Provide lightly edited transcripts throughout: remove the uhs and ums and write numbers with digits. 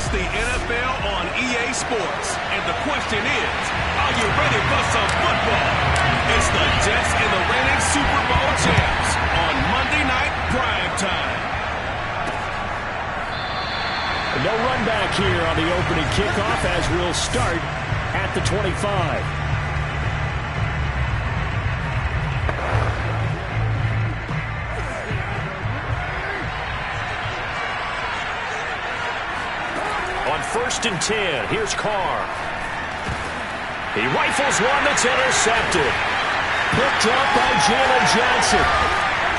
It's the NFL on EA Sports. And the question is, are you ready for some football? It's the Jets and the reigning Super Bowl champs on Monday Night Prime Time. No run back here on the opening kickoff as we'll start at the 25. On 1st and 10, here's Carr. He rifles one that's intercepted. Picked up by Jalen Johnson.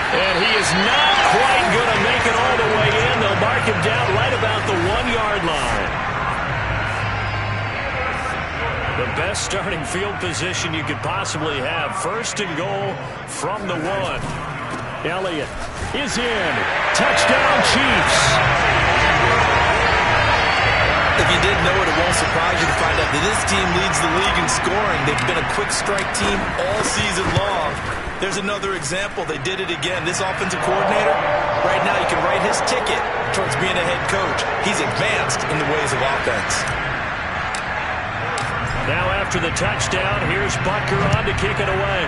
And he is not quite going to make it all the way in. They'll mark him down right about the 1-yard line. The best starting field position you could possibly have. 1st and goal from the 1. Elliott is in. Touchdown, Chiefs. If you didn't know it, it won't surprise you to find out that this team leads the league in scoring. They've been a quick strike team all season long. There's another example. They did it again. This offensive coordinator, right now you can write his ticket towards being a head coach. He's advanced in the ways of offense. Now after the touchdown, here's Punter on to kick it away.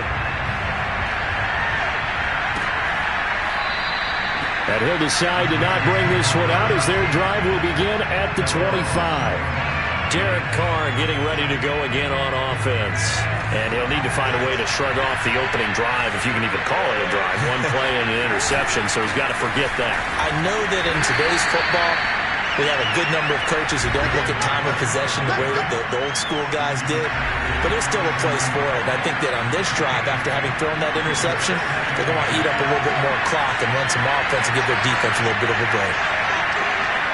And he'll decide to not bring this one out as their drive will begin at the 25. Derek Carr getting ready to go again on offense. And he'll need to find a way to shrug off the opening drive, if you can even call it a drive. One play and an interception, so he's got to forget that. I know that in today's football, we have a good number of coaches who don't look at time of possession the way that the old school guys did. But there's still a place for it. I think that on this drive, after having thrown that interception, they're going to eat up a little bit more clock and run some offense and give their defense a little bit of a break.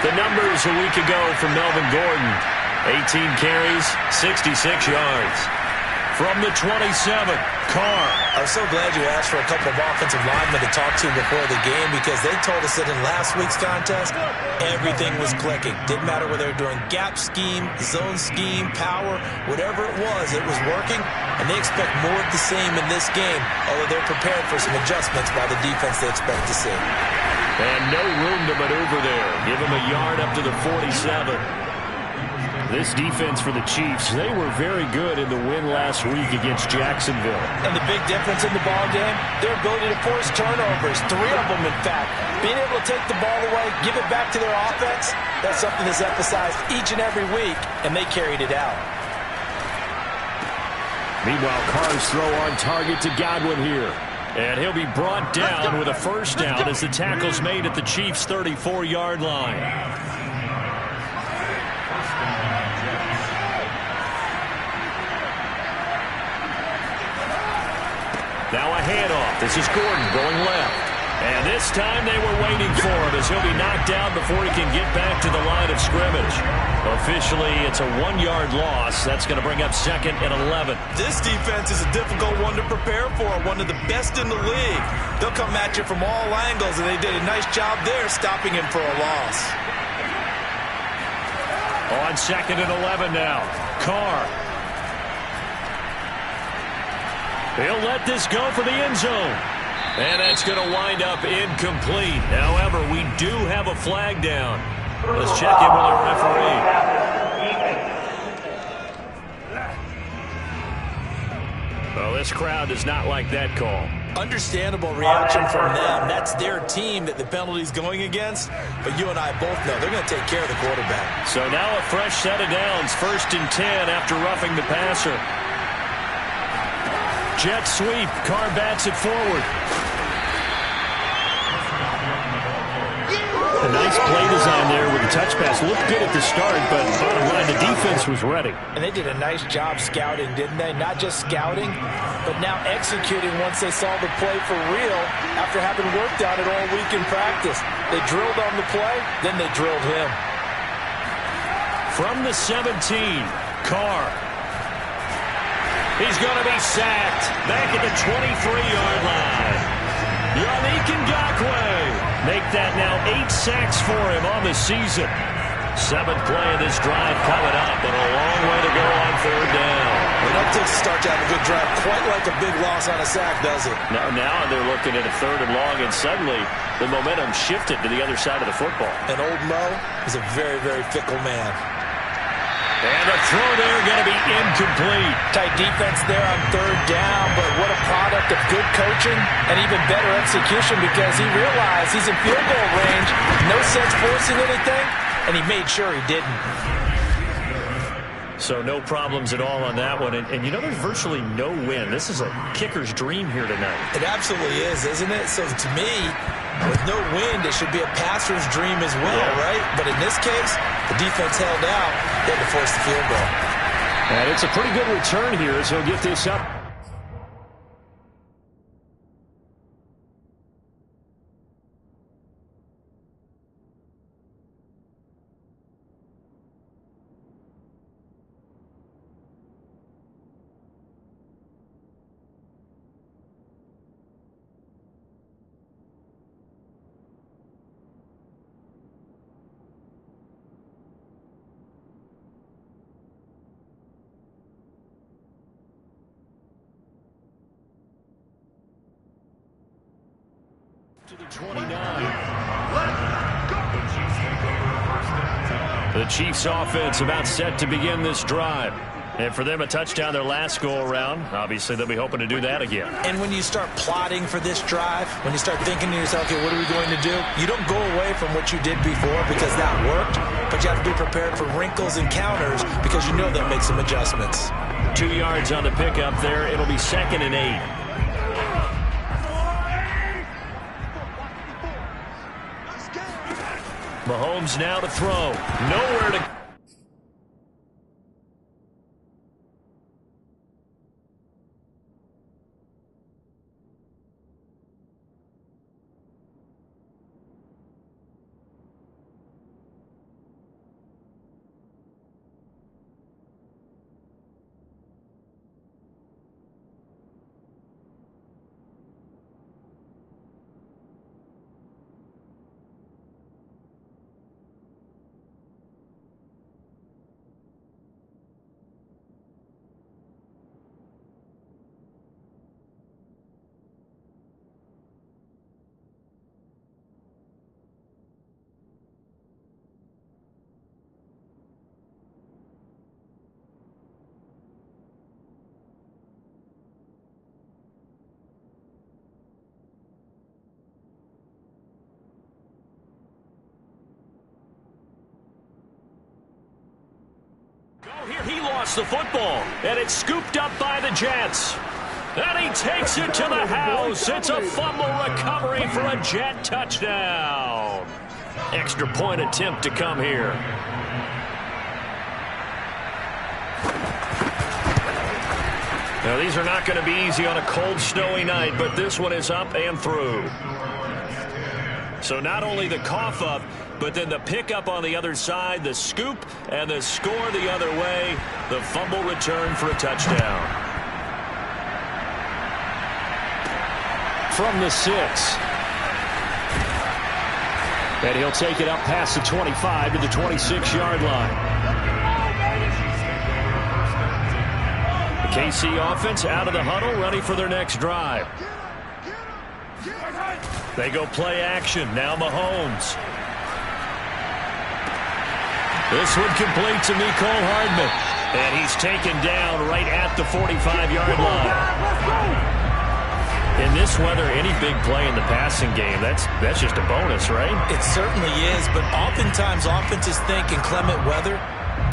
The numbers a week ago from Melvin Gordon. 18 carries, 66 yards. From the 27, Carr. I was so glad you asked for a couple of offensive linemen to talk to before the game because they told us that in last week's contest, everything was clicking. Didn't matter whether they were doing gap scheme, zone scheme, power, whatever it was working. And they expect more of the same in this game, although they're prepared for some adjustments by the defense they expect to see. And no room to maneuver there. Give him a yard up to the 47. This defense for the Chiefs, they were very good in the win last week against Jacksonville. And the big difference in the ball game, their ability to force turnovers, 3 of them in fact. Being able to take the ball away, give it back to their offense, that's something that's emphasized each and every week, and they carried it out. Meanwhile, Carr's throw on target to Godwin here. And he'll be brought down with a first down as the tackle's made at the Chiefs' 34-yard line. Now a handoff. This is Gordon going left. And this time they were waiting for him as he'll be knocked down before he can get back to the line of scrimmage. Officially, it's a 1-yard loss. That's going to bring up 2nd and 11. This defense is a difficult one to prepare for, one of the best in the league. They'll come at you from all angles, and they did a nice job there stopping him for a loss. On 2nd and 11 now. Carr. He'll let this go for the end zone. And that's going to wind up incomplete. However, we do have a flag down. Let's check in with our referee. Well, this crowd does not like that call. Understandable reaction from them. That's their team that the penalty's going against. But you and I both know they're going to take care of the quarterback. So now a fresh set of downs. 1st and 10 after roughing the passer. Jet sweep. Carr bats it forward. A nice play design there with the touch pass. Looked good at the start, but bottom line, the defense was ready. And they did a nice job scouting, didn't they? Not just scouting, but now executing once they saw the play for real after having worked on it all week in practice. They drilled on the play, then they drilled him. From the 17, Carr. He's going to be sacked back at the 23-yard line. Yannick Ngakoue. Make that now 8 sacks for him on the season. 7th play of this drive coming up, and a long way to go on 3rd down. When up to start to have a good drive. Quite like a big loss on a sack, does it? Now they're looking at a 3rd and long, and suddenly the momentum shifted to the other side of the football. And old Mo is a very, very fickle man. And the throw there going to be incomplete. Tight defense there on 3rd down, but what a product of good coaching and even better execution, because he realized he's in field goal range. No sense forcing anything, and he made sure he didn't. So no problems at all on that one. And you know, there's virtually no win. This is a kicker's dream here tonight. It absolutely is, isn't it? So to me, with no wind, it should be a passer's dream as well, right? But in this case, the defense held out. They had to force the field goal. And it's a pretty good return here as he'll get this up. To the 29. The Chiefs offense about set to begin this drive. And for them, a touchdown their last go-around. Obviously, they'll be hoping to do that again. And when you start plotting for this drive, when you start thinking to yourself, okay, what are we going to do? You don't go away from what you did before because that worked, but you have to be prepared for wrinkles and counters because you know they'll make some adjustments. 2 yards on the pickup there. It'll be 2nd and 8. Mahomes now to throw. Nowhere to... Here he lost the football, and it's scooped up by the Jets. And he takes it to the house. It's a fumble recovery for a Jet touchdown. Extra point attempt to come here. Now, these are not going to be easy on a cold, snowy night, but this one is up and through. So not only the cough up, but then the pickup on the other side, the scoop, and the score the other way. The fumble return for a touchdown. From the 6. And he'll take it up past the 25 to the 26-yard line. The KC offense out of the huddle, ready for their next drive. They go play action. Now Mahomes. This one complete to Mecole Hardman. And he's taken down right at the 45-yard line. In this weather, any big play in the passing game, that's just a bonus, right? It certainly is, but oftentimes offenses think inclement weather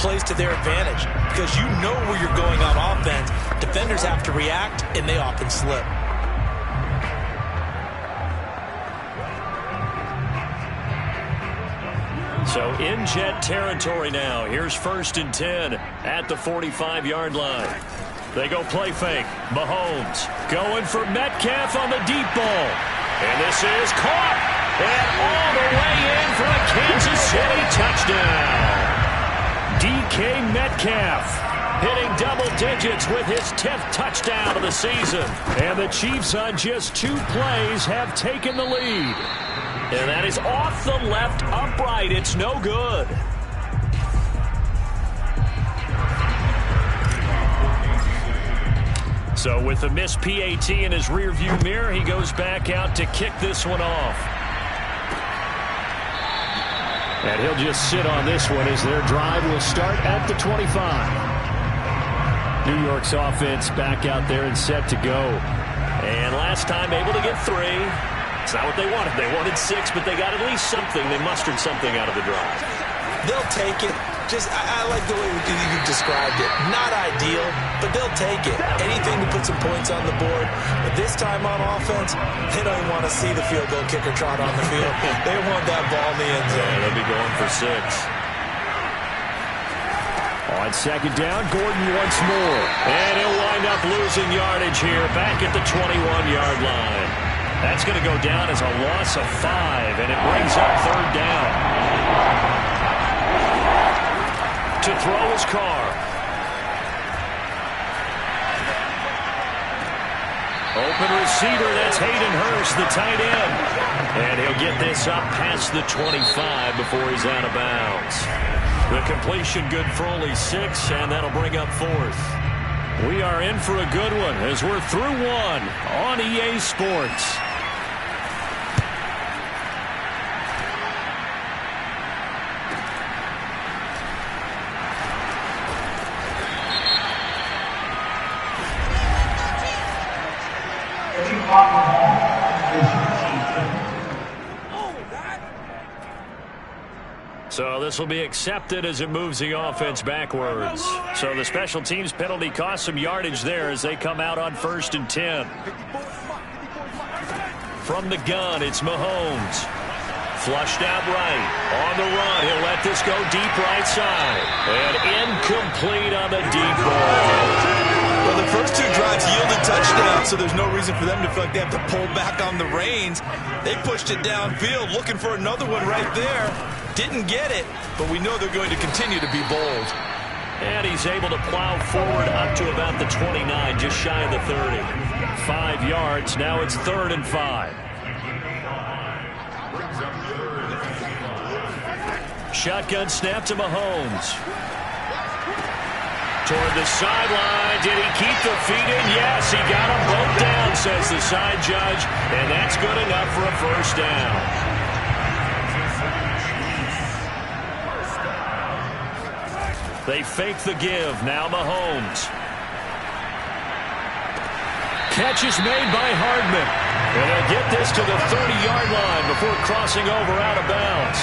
plays to their advantage because you know where you're going on offense. Defenders have to react, and they often slip. So in Jet territory now. Here's 1st and 10 at the 45-yard line. They go play fake. Mahomes going for Metcalf on the deep ball. And this is caught. And all the way in for a Kansas City touchdown. DK Metcalf hitting double digits with his 10th touchdown of the season. And the Chiefs on just 2 plays have taken the lead. And that is off the left upright. It's no good. So with a missed PAT in his rearview mirror, he goes back out to kick this one off. And he'll just sit on this one as their drive will start at the 25. New York's offense back out there and set to go. And last time able to get 3. It's not what they wanted. They wanted 6, but they got at least something. They mustered something out of the drive. They'll take it. I like the way you described it. Not ideal, but they'll take it. Anything to put some points on the board. But this time on offense, they don't want to see the field goal kicker trot on the field. They want that ball in the end zone. Yeah, they'll be going for 6. On second down, Gordon once more. And he'll wind up losing yardage here back at the 21-yard line. That's going to go down as a loss of 5, and it brings up third down. To throw his Carr. Open receiver, that's Hayden Hurst, the tight end. And he'll get this up past the 25 before he's out of bounds. The completion good for only 6, and that'll bring up 4th. We are in for a good one as we're through 1 on EA Sports. So this will be accepted as it moves the offense backwards. So the special teams penalty cost some yardage there as they come out on 1st and 10. From the gun, it's Mahomes. Flushed out right. On the run, he'll let this go deep right side. And incomplete on the deep ball. Well, the first 2 drives yielded touchdowns, so there's no reason for them to feel like they have to pull back on the reins. They pushed it downfield, looking for another one right there. Didn't get it, but we know they're going to continue to be bold. And he's able to plow forward up to about the 29, just shy of the 30. 5 yards, now it's 3rd and 5. Shotgun snap to Mahomes. Toward the sideline. Did he keep the feet in? Yes, he got them both down, says the side judge. And that's good enough for a first down. They fake the give. Now Mahomes. Catch is made by Hardman. And he'll get this to the 30-yard line before crossing over out of bounds.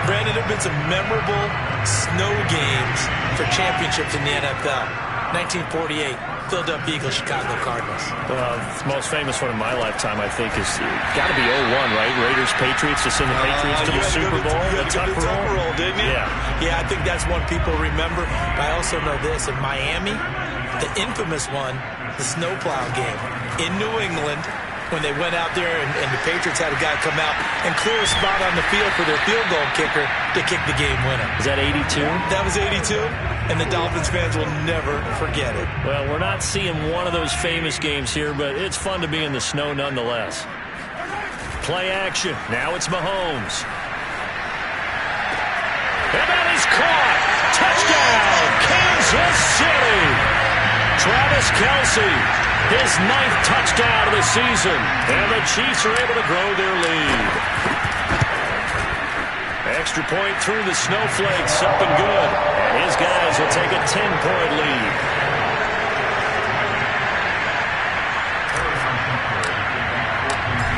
Brandon, there have been some memorable snow games for championships in the NFL. 1948, Philadelphia Eagles, Chicago Cardinals. The most famous one in my lifetime, I think, is got to be 01, right? Raiders, Patriots, to send the Patriots to the Super Bowl. The Tucker roll, didn't you? Yeah, I think that's one people remember. But I also know this. In Miami, the infamous one, the snowplow game in New England, when they went out there and the Patriots had a guy come out and clear a spot on the field for their field goal kicker to kick the game winner. Is that 82? That was 82, and the Dolphins fans will never forget it. Well, we're not seeing one of those famous games here, but it's fun to be in the snow nonetheless. Play action. Now it's Mahomes. And that is caught. Touchdown, Kansas City. Travis Kelce, his 9th touchdown of the season. And the Chiefs are able to grow their lead. Extra point through the snowflakes, up and good. And his guys will take a 10-point lead.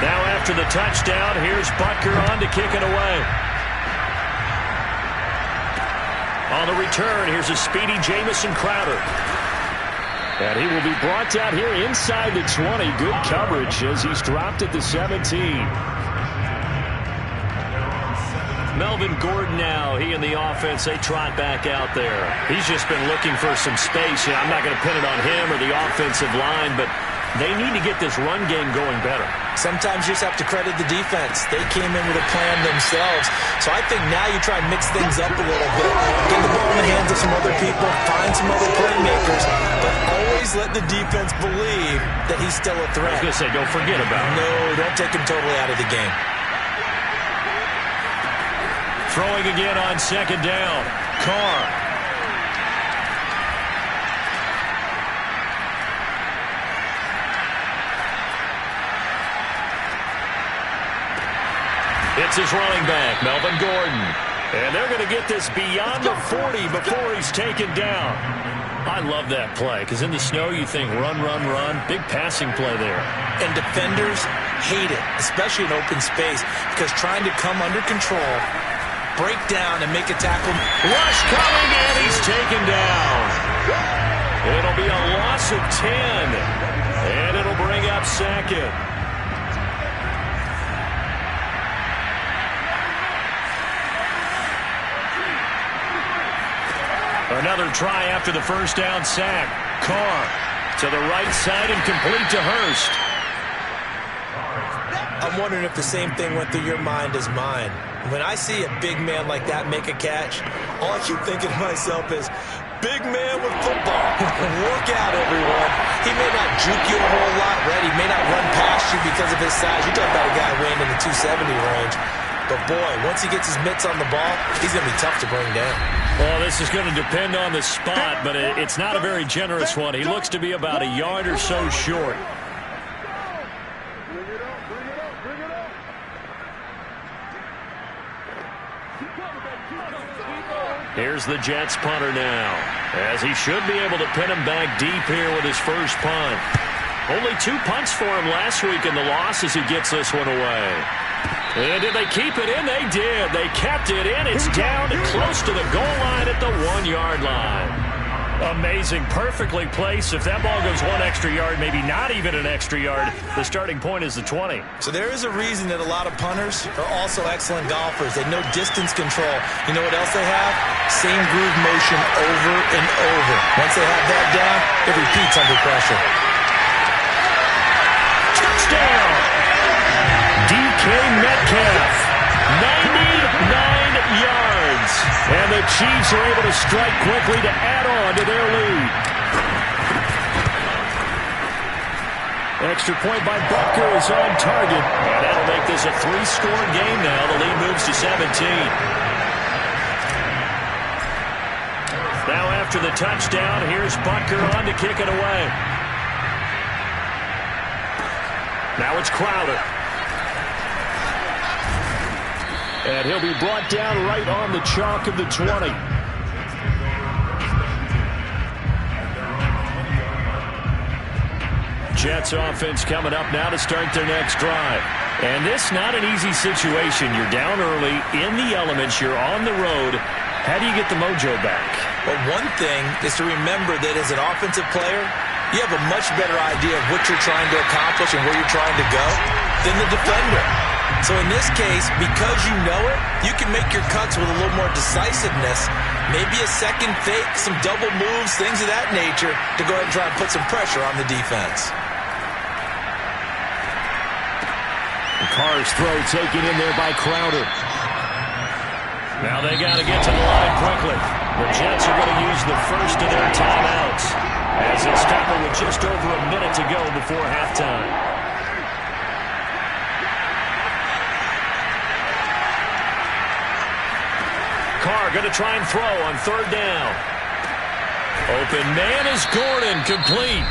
Now after the touchdown, here's Butker on to kick it away. On the return, here's a speedy Jamison Crowder. And he will be brought out here inside the 20. Good coverage as he's dropped at the 17. Melvin Gordon now, he and the offense, they trot back out there. He's just been looking for some space. I'm not going to pin it on him or the offensive line, but they need to get this run game going better. Sometimes you just have to credit the defense. They came in with a plan themselves. So I think now you try and mix things up a little bit. Get the ball in the hands of some other people. Find some other playmakers. But always let the defense believe that he's still a threat. I was going to say, don't forget about him. No, don't take him totally out of the game. Throwing again on second down. Carr. It's his running back, Melvin Gordon. And they're going to get this beyond the 40 before he's taken down. I love that play because in the snow you think run, run, run. Big passing play there. And defenders hate it, especially in open space, because trying to come under control, break down, and make a tackle. Rush coming, and he's taken down. It'll be a loss of 10, and it'll bring up second. Another try after the first down sack. Carr to the right side and complete to Hurst. I'm wondering if the same thing went through your mind as mine. When I see a big man like that make a catch, all I keep thinking to myself is, big man with football. Work out, everyone. He may not juke you a whole lot, right? He may not run past you because of his size. You're talking about a guy weighing in the 270 range. But, boy, once he gets his mitts on the ball, he's going to be tough to bring down. Well, this is going to depend on the spot, but it's not a very generous one. He looks to be about a yard or so short. Here's the Jets punter now, as he should be able to pin him back deep here with his first punt. Only 2 punts for him last week in the loss as he gets this one away. And did they keep it in? They did. They kept it in. It's down close to the goal line at the 1-yard line. Amazing. Perfectly placed. If that ball goes 1 extra yard, maybe not even an extra yard, the starting point is the 20. So there is a reason that a lot of punters are also excellent golfers. They know distance control. You know what else they have? Same groove motion over and over. Once they have that down, it repeats under pressure. Touchdown! DK Metcalf, 99 yards. And the Chiefs are able to strike quickly to add on to their lead. Extra point by Butker is on target. And that'll make this a 3-score game now. The lead moves to 17. Now after the touchdown, here's Butker on to kick it away. Now it's Crowder. And he'll be brought down right on the chalk of the 20. Jets offense coming up now to start their next drive. And this not an easy situation. You're down early, in the elements, you're on the road. How do you get the mojo back? Well, one thing is to remember that as an offensive player, you have a much better idea of what you're trying to accomplish and where you're trying to go than the defender. So in this case, because you know it, you can make your cuts with a little more decisiveness. Maybe a second fake, some double moves, things of that nature to go ahead and try and put some pressure on the defense. Carr's throw taken in there by Crowder. Now they got to get to the line quickly. The Jets are going to use the first of their timeouts as they stop it with just over a minute to go before halftime. Carr going to try and throw on 3rd down. Open man is Gordon, complete.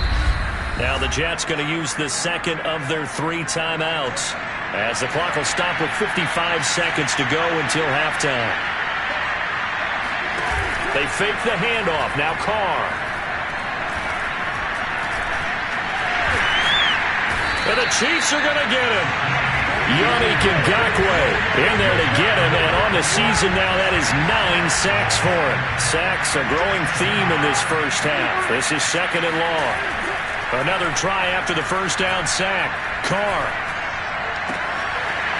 Now the Jets going to use the second of their 3 timeouts as the clock will stop with 55 seconds to go until halftime. They fake the handoff. Now Carr. And the Chiefs are going to get him. Yannick Ngakoue in there to get him. And on the season now, that is 9 sacks for him. Sacks a growing theme in this first half. This is 2nd and long. Another try after the first down sack. Carr.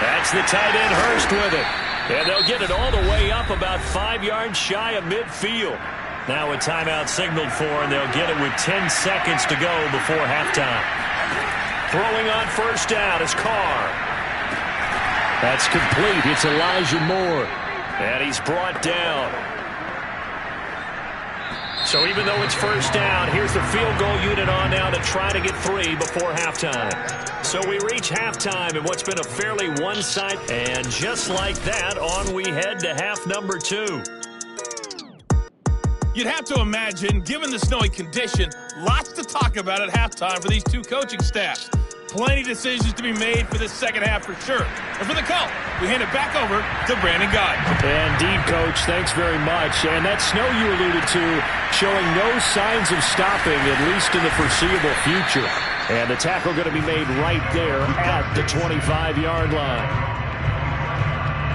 That's the tight end Hurst with it. And they'll get it all the way up about 5 yards shy of midfield. Now a timeout signaled for, and they'll get it with 10 seconds to go before halftime. Throwing on 1st down is Carr. That's complete. It's Elijah Moore. And he's brought down. So even though it's 1st down, here's the field goal unit on now to try to get 3 before halftime. So we reach halftime in what's been a fairly one-sided, and just like that, on we head to half number 2. You'd have to imagine, given the snowy condition, lots to talk about at halftime for these two coaching staffs. plenty of decisions to be made for this second half for sure. And for the call, we hand it back over to Brandon Gott. Indeed, Coach. Thanks very much. And that snow you alluded to showing no signs of stopping, at least in the foreseeable future. And the tackle going to be made right there at the 25-yard line.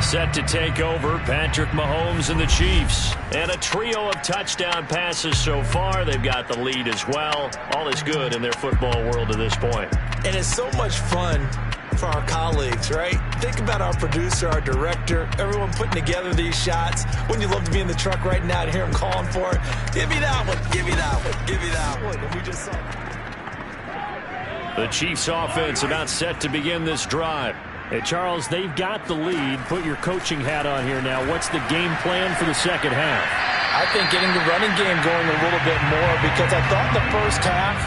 Set to take over, Patrick Mahomes and the Chiefs. And a trio of touchdown passes so far. They've got the lead as well. All is good in their football world at this point. And it's so much fun for our colleagues, right? Think about our producer, our director, everyone putting together these shots. Wouldn't you love to be in the truck right now and hear him calling for it? Give me that one, give me that one, give me that one. And we just saw the Chiefs offense about set to begin this drive. Hey, Charles, they've got the lead. Put your coaching hat on here now. What's the game plan for the second half? I think getting the running game going a little bit more, because I thought the first half,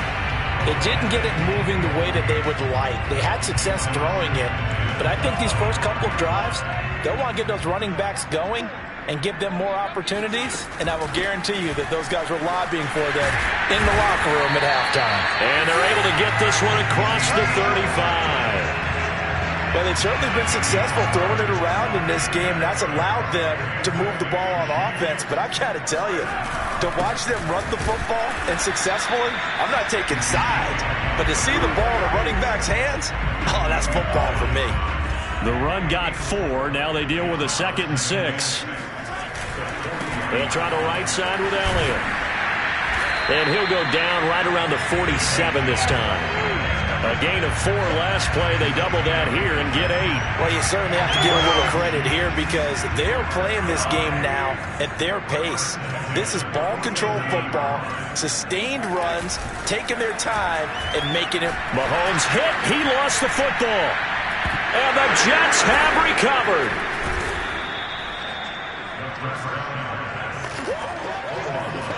they didn't get it moving the way that they would like. They had success throwing it, but I think these first couple of drives, they'll want to get those running backs going and give them more opportunities, and I will guarantee you that those guys were lobbying for them in the locker room at halftime. And they're able to get this one across the 35. Well, they've certainly been successful throwing it around in this game. That's allowed them to move the ball on offense. But I've got to tell you, to watch them run the football and successfully, I'm not taking sides. But to see the ball in a running back's hands, oh, that's football for me. The run got 4. Now they deal with a 2nd and 6. They'll try the right side with Elliott. And he'll go down right around the 47 this time. A gain of 4 last play. They double that here and get 8. Well, you certainly have to give a little credit here, because they're playing this game now at their pace. This is ball control football, sustained runs, taking their time and making it. Mahomes hit. He lost the football. And the Jets have recovered.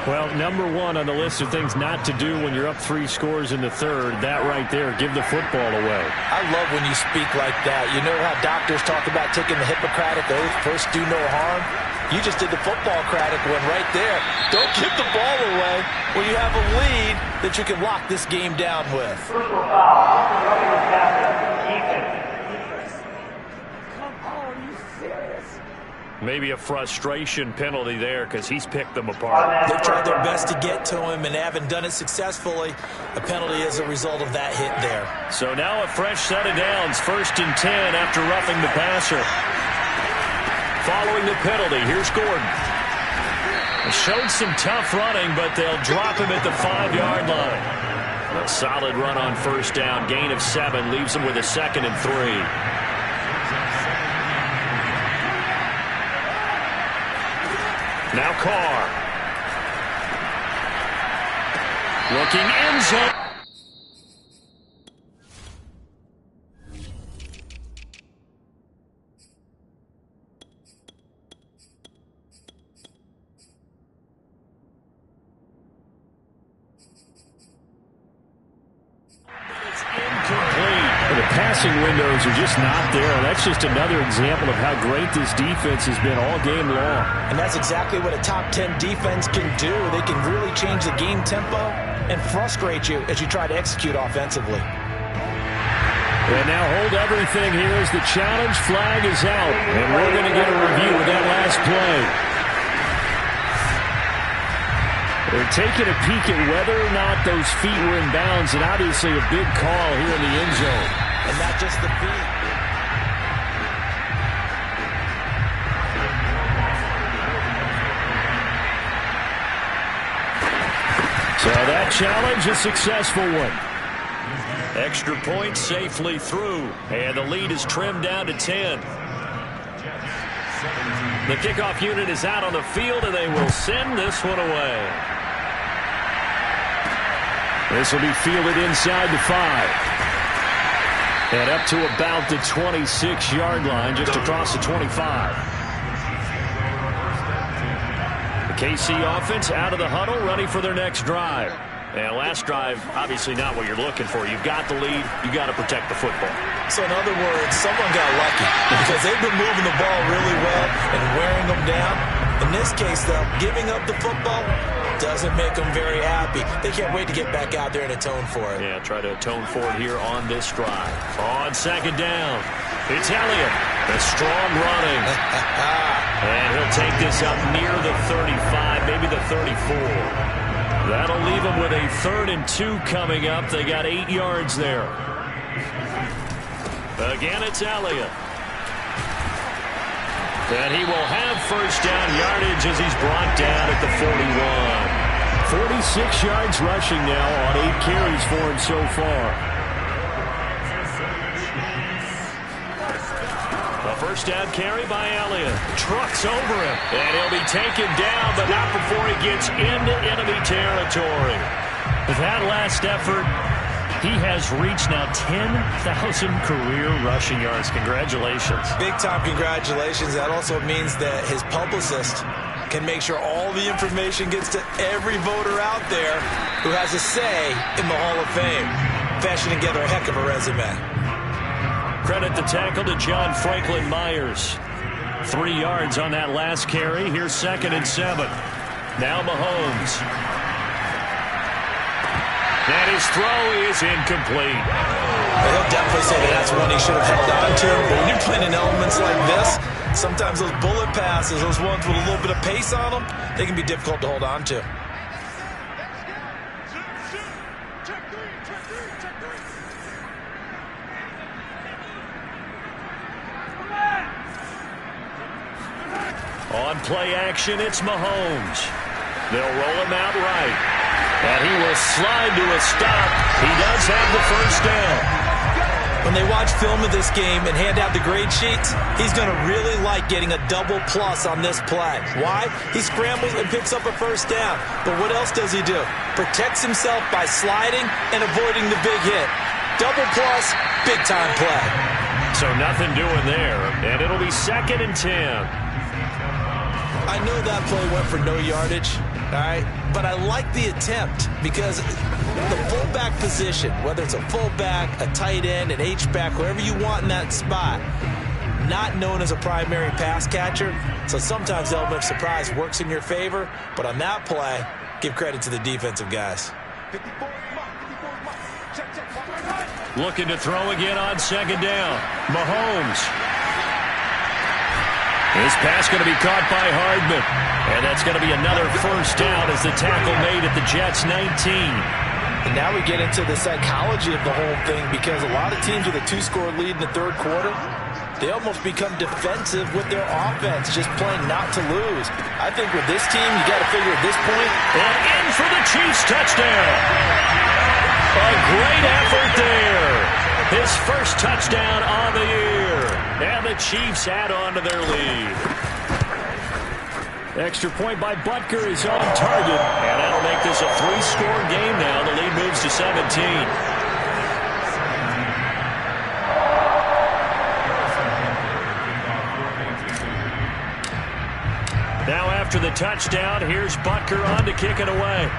Well, number 1 on the list of things not to do when you're up 3 scores in the third, that right there, give the football away. I love when you speak like that. You know how doctors talk about taking the Hippocratic oath, first do no harm? You just did the football-cratic one right there. Don't give the ball away when you have a lead that you can lock this game down with. Personal foul. Untitled Chapter. Defense. Come on, you serious? Maybe a frustration penalty there, because he's picked them apart. They've tried their best to get to him and haven't done it successfully. A penalty as a result of that hit there. So now a fresh set of downs. 1st and 10 after roughing the passer. Following the penalty, here's Gordon. He showed some tough running, but they'll drop him at the 5-yard line. A solid run on 1st down. Gain of 7 leaves him with a 2nd and 3. Now Carr. Looking end zone. The passing windows are just not there. That's just another example of how great this defense has been all game long. And that's exactly what a top 10 defense can do. They can really change the game tempo and frustrate you as you try to execute offensively. And now hold everything here as the challenge flag is out. And we're going to get a review of that last play. They're taking a peek at whether or not those feet were in bounds, and obviously a big call here in the end zone. And not just the feet. So that challenge, a successful one. Extra point safely through, and the lead is trimmed down to 10. The kickoff unit is out on the field, and they will send this one away. This will be fielded inside the 5. And up to about the 26-yard line, just across the 25. The KC offense out of the huddle, ready for their next drive. And last drive, obviously not what you're looking for. You've got the lead. You've got to protect the football. So in other words, someone got lucky because they've been moving the ball really well and wearing them down. In this case, though, giving up the football doesn't make them very happy. They can't wait to get back out there and atone for it. Yeah, try to atone for it here on this drive. On second down, it's Elliott. The strong running. And he'll take this up near the 35, maybe the 34. That'll leave them with a 3rd and 2 coming up. They got 8 yards there. Again, it's Elliott. And he will have first down yardage as he's brought down at the 41. 46 yards rushing now on 8 carries for him so far. A first down carry by Elliott. Trucks over him. And he'll be taken down, but not before he gets into enemy territory. With that last effort, he has reached now 10,000 career rushing yards. Congratulations. Big-time congratulations. That also means that his publicist can make sure all the information gets to every voter out there who has a say in the Hall of Fame. Fashioning together a heck of a resume. Credit the tackle to John Franklin Myers. 3 yards on that last carry. Here's 2nd and 7. Now Mahomes. And his throw is incomplete. He'll definitely say that that's one he should have held on to. But when you're playing in elements like this, sometimes those bullet passes, those ones with a little bit of pace on them, they can be difficult to hold on to. On play action, it's Mahomes. They'll roll him out right. And he will slide to a stop. He does have the first down. When they watch film of this game and hand out the grade sheets, he's going to really like getting a double plus on this play. Why? He scrambles and picks up a first down. But what else does he do? Protects himself by sliding and avoiding the big hit. Double plus, big time play. So nothing doing there. And it'll be 2nd and 10. I know that play went for no yardage, all right? But I like the attempt because the fullback position, whether it's a fullback, a tight end, an H-back, wherever you want in that spot, not known as a primary pass catcher. So sometimes the element of surprise works in your favor. But on that play, give credit to the defensive guys. Looking to throw again on 2nd down. Mahomes. His pass going to be caught by Hardman. And that's going to be another first down as the tackle made at the Jets' 19. And now we get into the psychology of the whole thing because a lot of teams with a 2-score lead in the 3rd quarter, they almost become defensive with their offense, just playing not to lose. I think with this team, you got to figure at this point. And in for the Chiefs touchdown. A great effort there. His first touchdown on the year. And the Chiefs add on to their lead. Extra point by Butker is on target. And that'll make this a 3-score game now. The lead moves to 17. Now after the touchdown, here's Butker on to kick it away.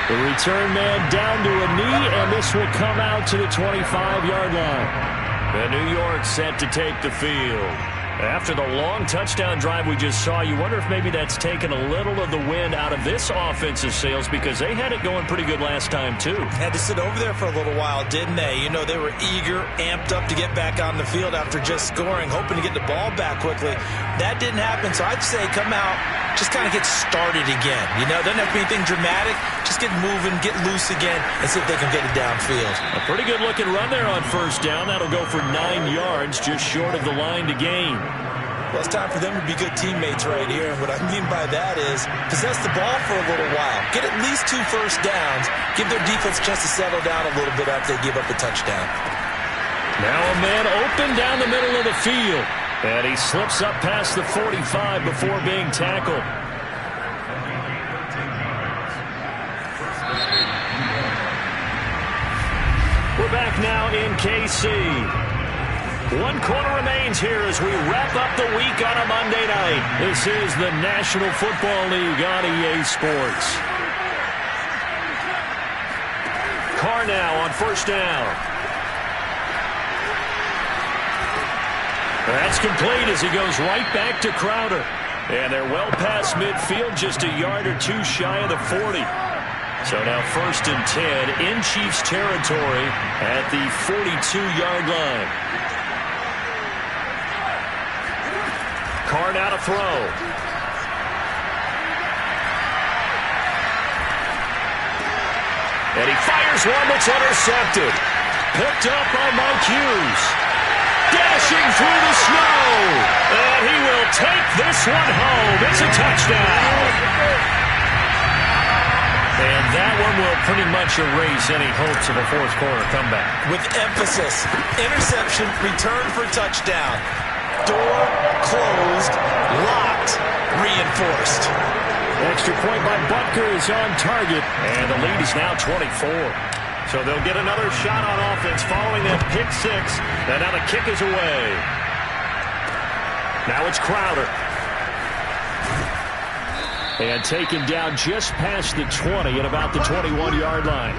The return man down to a knee, and this will come out to the 25-yard line. And New York set to take the field. After the long touchdown drive we just saw, you wonder if maybe that's taken a little of the wind out of this offensive sails because they had it going pretty good last time, too. Had to sit over there for a little while, didn't they? You know, they were eager, amped up to get back on the field after just scoring, hoping to get the ball back quickly. That didn't happen, so I'd say come out, just kind of get started again. You know, doesn't have to be anything dramatic. Just get moving, get loose again, and see if they can get it downfield. A pretty good-looking run there on first down. That'll go for 9 yards, just short of the line to gain. Well, it's time for them to be good teammates right here. And what I mean by that is possess the ball for a little while. Get at least 2 first downs. Give their defense a chance to settle down a little bit after they give up a touchdown. Now a man open down the middle of the field. And he slips up past the 45 before being tackled. We're back now in KC. 1 quarter remains here as we wrap up the week on a Monday night. This is the National Football League on EA Sports. Carr now on first down. That's complete as he goes right back to Crowder. And they're well past midfield, just a yard or two shy of the 40. So now 1st and 10 in Chiefs territory at the 42-yard line. Carr now to throw. And he fires one that's intercepted. Picked up by Mike Hughes. Dashing through the snow. And he will take this one home. It's a touchdown. And that one will pretty much erase any hopes of a fourth quarter comeback. With emphasis. Interception, return for touchdown. Door closed, locked, reinforced. Extra point by Butker is on target. And the lead is now 24. So they'll get another shot on offense following that pick six. And now the kick is away. Now it's Crowder. And taken down just past the 20 at about the 21-yard line.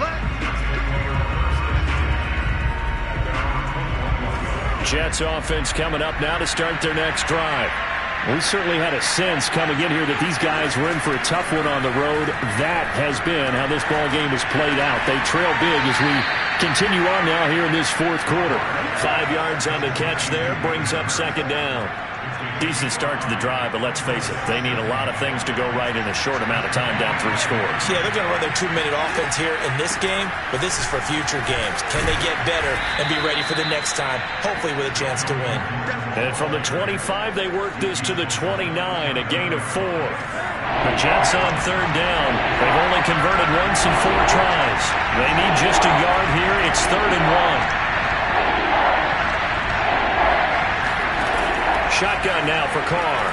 Jets offense coming up now to start their next drive. We certainly had a sense coming in here that these guys were in for a tough one on the road. That has been how this ball game has played out. They trail big as we continue on now here in this fourth quarter. 5 yards on the catch there, brings up 2nd down. Decent start to the drive, but let's face it, they need a lot of things to go right in a short amount of time, down 3 scores. Yeah, they're going to run their 2-minute offense here in this game, but this is for future games. Can they get better and be ready for the next time, hopefully with a chance to win? And from the 25, they work this to the 29, a gain of 4. The Jets on 3rd down. They've only converted once in 4 tries. They need just a yard here. It's 3rd and 1. Shotgun now for Carr.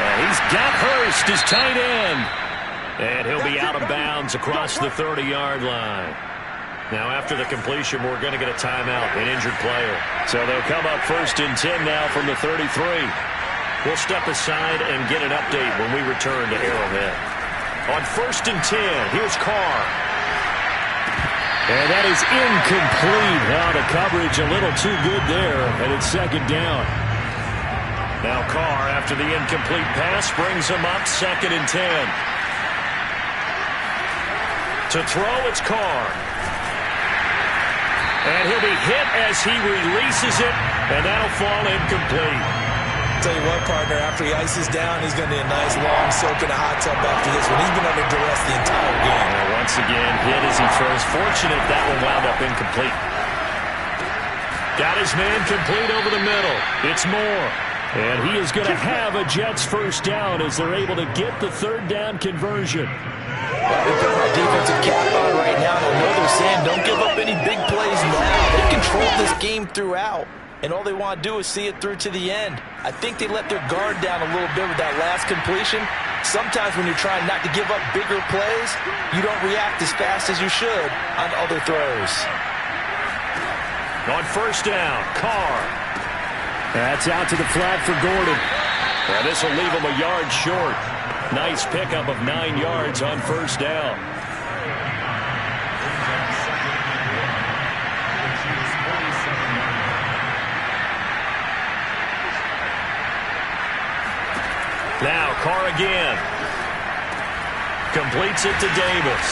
And he's got Hurst, his tight end. And he'll be out of bounds across the 30-yard line. Now after the completion, we're going to get a timeout, an injured player. So they'll come up 1st and 10 now from the 33. We'll step aside and get an update when we return to Arrowhead. On 1st and 10, here's Carr. And that is incomplete. Now the coverage a little too good there, and it's 2nd down. Now Carr, after the incomplete pass, brings him up 2nd and 10. To throw, it's Carr. And he'll be hit as he releases it, and that'll fall incomplete. Tell you what, partner, after he ices down, he's going to need a nice long soak in a hot tub after this one. He's been under duress the entire game. And once again, hit as he throws. Fortunate that one wound up incomplete. Got his man complete over the middle. It's Moore. And he is going to have a Jets 1st down as they're able to get the 3rd down conversion. Well, they've got our defensive cap on right now, and I know they're saying don't give up any big plays now. They controlled this game throughout. And all they want to do is see it through to the end. I think they let their guard down a little bit with that last completion. Sometimes when you're trying not to give up bigger plays, you don't react as fast as you should on other throws. On 1st down, Carr. That's out to the flat for Gordon. Well, this will leave him a yard short. Nice pickup of 9 yards on 1st down. Now Carr again. Completes it to Davis.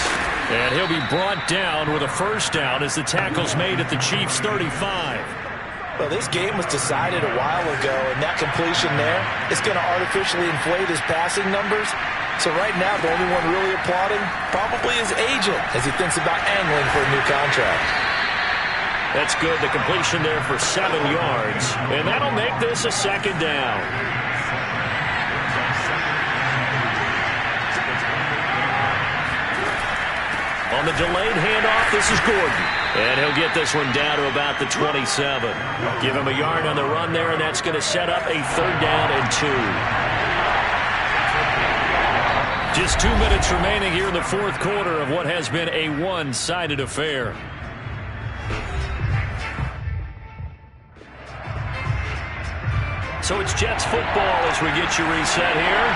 And he'll be brought down with a 1st down as the tackle's made at the Chiefs' 35. Well, this game was decided a while ago, and that completion there is going to artificially inflate his passing numbers. So right now, the only one really applauding probably his agent as he thinks about angling for a new contract. That's good. The completion there for 7 yards. And that'll make this a 2nd down. On the delayed handoff, this is Gordon. And he'll get this one down to about the 27. Give him a yard on the run there, and that's going to set up a 3rd down and 2. Just 2 minutes remaining here in the fourth quarter of what has been a one-sided affair. So it's Jets football as we get you reset here.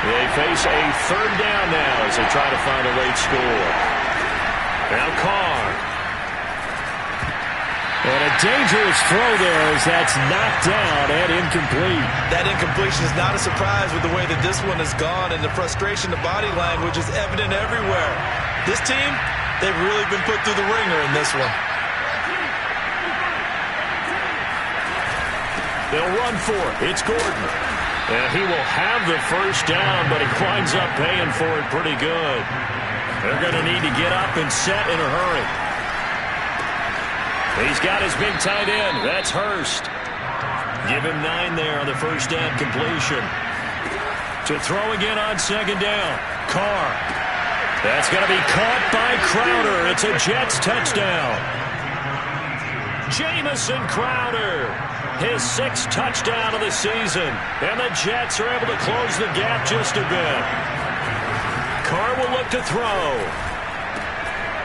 They face a 3rd down now as they try to find a late score. Now Carr. And a dangerous throw there as that's knocked down and incomplete. That incompletion is not a surprise with the way that this one has gone, and the frustration, the body language is evident everywhere. This team, they've really been put through the ringer in this one. They'll run for it. It's Gordon. And he will have the first down, but he winds up paying for it pretty good. They're going to need to get up and set in a hurry. He's got his big tight end. That's Hurst. Give him 9 there on the first down completion. To throw again on second down. Carr. That's going to be caught by Crowder. It's a Jets touchdown. Jamison Crowder. His 6th touchdown of the season. And the Jets are able to close the gap just a bit. Carr will look to throw.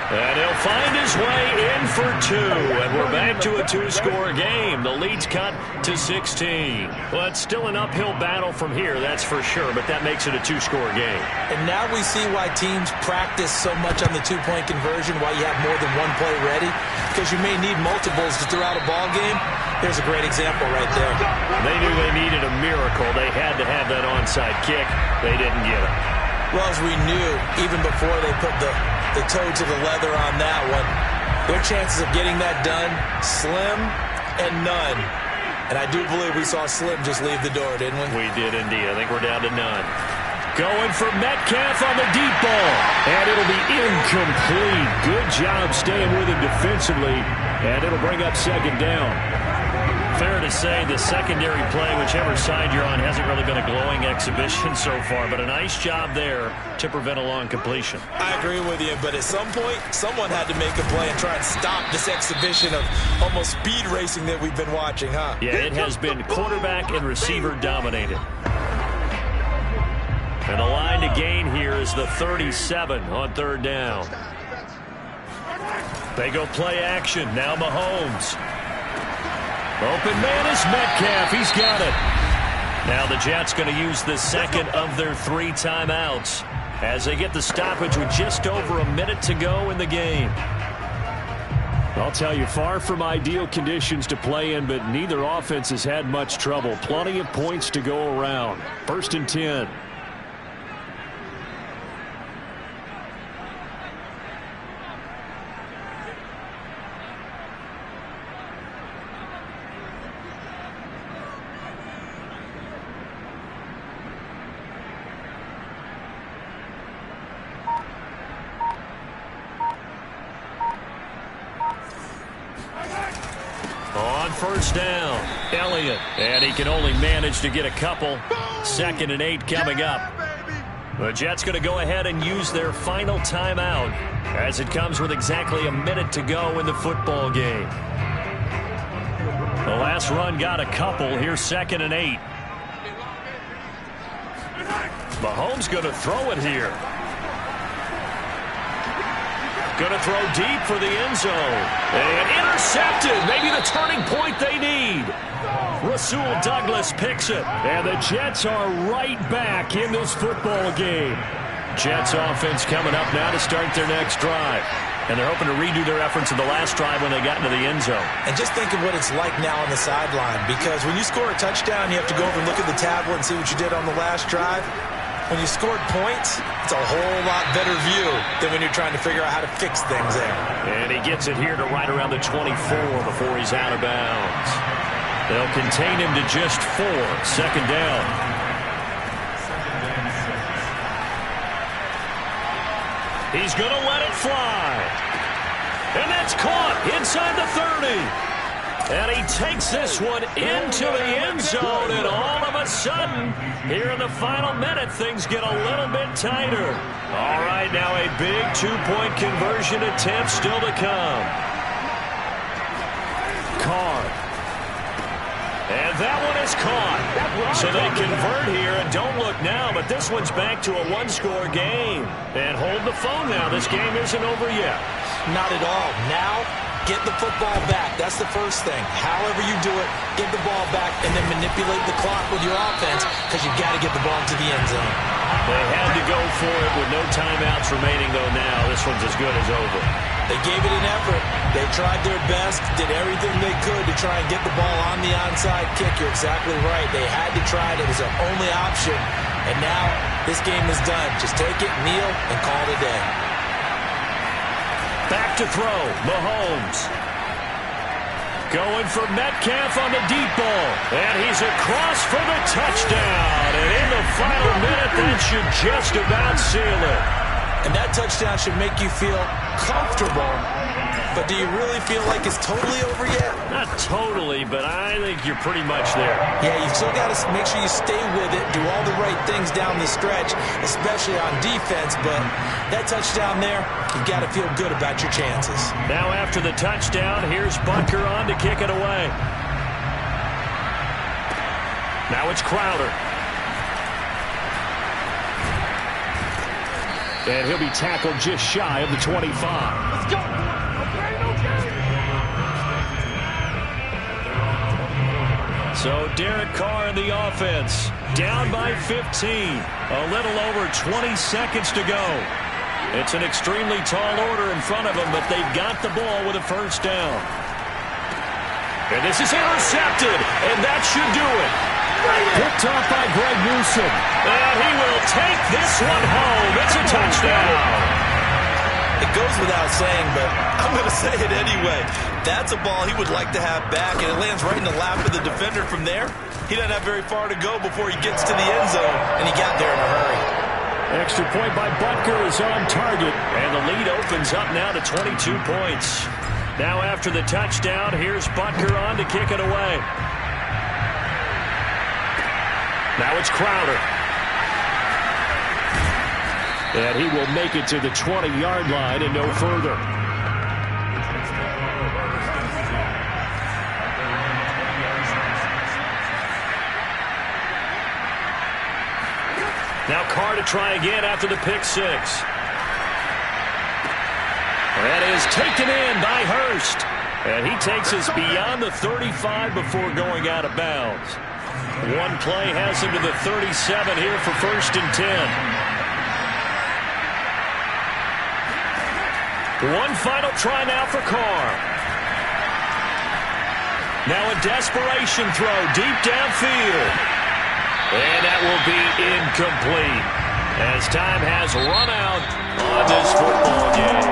And he'll find his way in for 2. And we're back to a 2-score game. The lead's cut to 16. Well, it's still an uphill battle from here, that's for sure. But that makes it a 2-score game. And now we see why teams practice so much on the 2-point conversion, why you have more than one play ready. Because you may need multiples to throw out a ball game. Here's a great example right there. They knew they needed a miracle. They had to have that onside kick. They didn't get it. Well, as we knew, even before they put the toe to the leather on that one, their chances of getting that done, slim and none. And I do believe we saw Slim just leave the door, didn't we? We did indeed. I think we're down to none. Going for Metcalf on the deep ball. And it'll be incomplete. Good job staying with him defensively. And it'll bring up second down. Fair to say the secondary play, whichever side you're on, hasn't really been a glowing exhibition so far. But a nice job there to prevent a long completion. I agree with you, but at some point, someone had to make a play and try and stop this exhibition of almost speed racing that we've been watching, huh? Yeah, it has been quarterback and receiver dominated. And the line to gain here is the 37 on third down. They go play action. Now Mahomes. Open man is Metcalf. He's got it. Now the Jets going to use the second of their 3 timeouts as they get the stoppage with just over a minute to go in the game. I'll tell you, far from ideal conditions to play in, but neither offense has had much trouble. Plenty of points to go around. 1st and 10. First down, Elliott, and he can only manage to get a couple. 2nd and 8 coming up. The Jets going to go ahead and use their final timeout as it comes with exactly a minute to go in the football game. The last run got a couple. Here's 2nd and 8. Mahomes going to throw it here. Going to throw deep for the end zone. And intercepted. Maybe the turning point they need. Rasul Douglas picks it. And the Jets are right back in this football game. Jets offense coming up now to start their next drive. And they're hoping to redo their efforts in the last drive when they got into the end zone. And just think of what it's like now on the sideline. Because when you score a touchdown, you have to go over and look at the tablet and see what you did on the last drive. When you scored points, it's a whole lot better view than when you're trying to figure out how to fix things there. And he gets it here to right around the 24 before he's out of bounds. They'll contain him to just 4. 2nd down. He's going to let it fly. And that's caught inside the 30. And he takes this one into the end zone, and all of a sudden, here in the final minute, things get a little bit tighter. All right, now a big 2-point conversion attempt still to come. Carr. And that one is caught. So they convert here, and don't look now, but this one's back to a 1-score game. And hold the phone now. This game isn't over yet. Not at all. Now, Get the football back. That's the first thing. However you do it, get the ball back and then manipulate the clock with your offense because you've got to get the ball into the end zone. They had to go for it with no timeouts remaining, though, now. This one's as good as over. They gave it an effort. They tried their best, did everything they could to try and get the ball on the onside kick. You're exactly right. They had to try it. It was their only option. And now this game is done. Just take it, kneel, and call it a day. Back to throw. Mahomes. Going for Metcalf on the deep ball. And he's across for the touchdown. And in the final minute, that should just about seal it. And that touchdown should make you feel comfortable. But do you really feel like it's totally over yet? Not totally, but I think you're pretty much there. Yeah, you've still got to make sure you stay with it, do all the right things down the stretch, especially on defense. But that touchdown there, you've got to feel good about your chances. Now after the touchdown, here's Punter on to kick it away. Now it's Crowder. And he'll be tackled just shy of the 25. Let's go. So Derek Carr in the offense, down by 15. A little over 20 seconds to go. It's an extremely tall order in front of them, but they've got the ball with a first down. And this is intercepted, and that should do it. Picked off by Greg Newsome. And he will take this one home. It's a touchdown. It goes without saying, but I'm going to say it anyway. That's a ball he would like to have back, and it lands right in the lap of the defender from there. He doesn't have very far to go before he gets to the end zone, and he got there in a hurry. Extra point by Butker is on target, and the lead opens up now to 22 points. Now after the touchdown, here's Butker on to kick it away. Now it's Crowder. And he will make it to the 20-yard line and no further. Now Carr to try again after the pick six. That is taken in by Hurst. And he takes us beyond the 35 before going out of bounds. One play has him to the 37 here for 1st and 10. One final try now for Carr. Now a desperation throw deep downfield. And that will be incomplete as time has run out on this football game.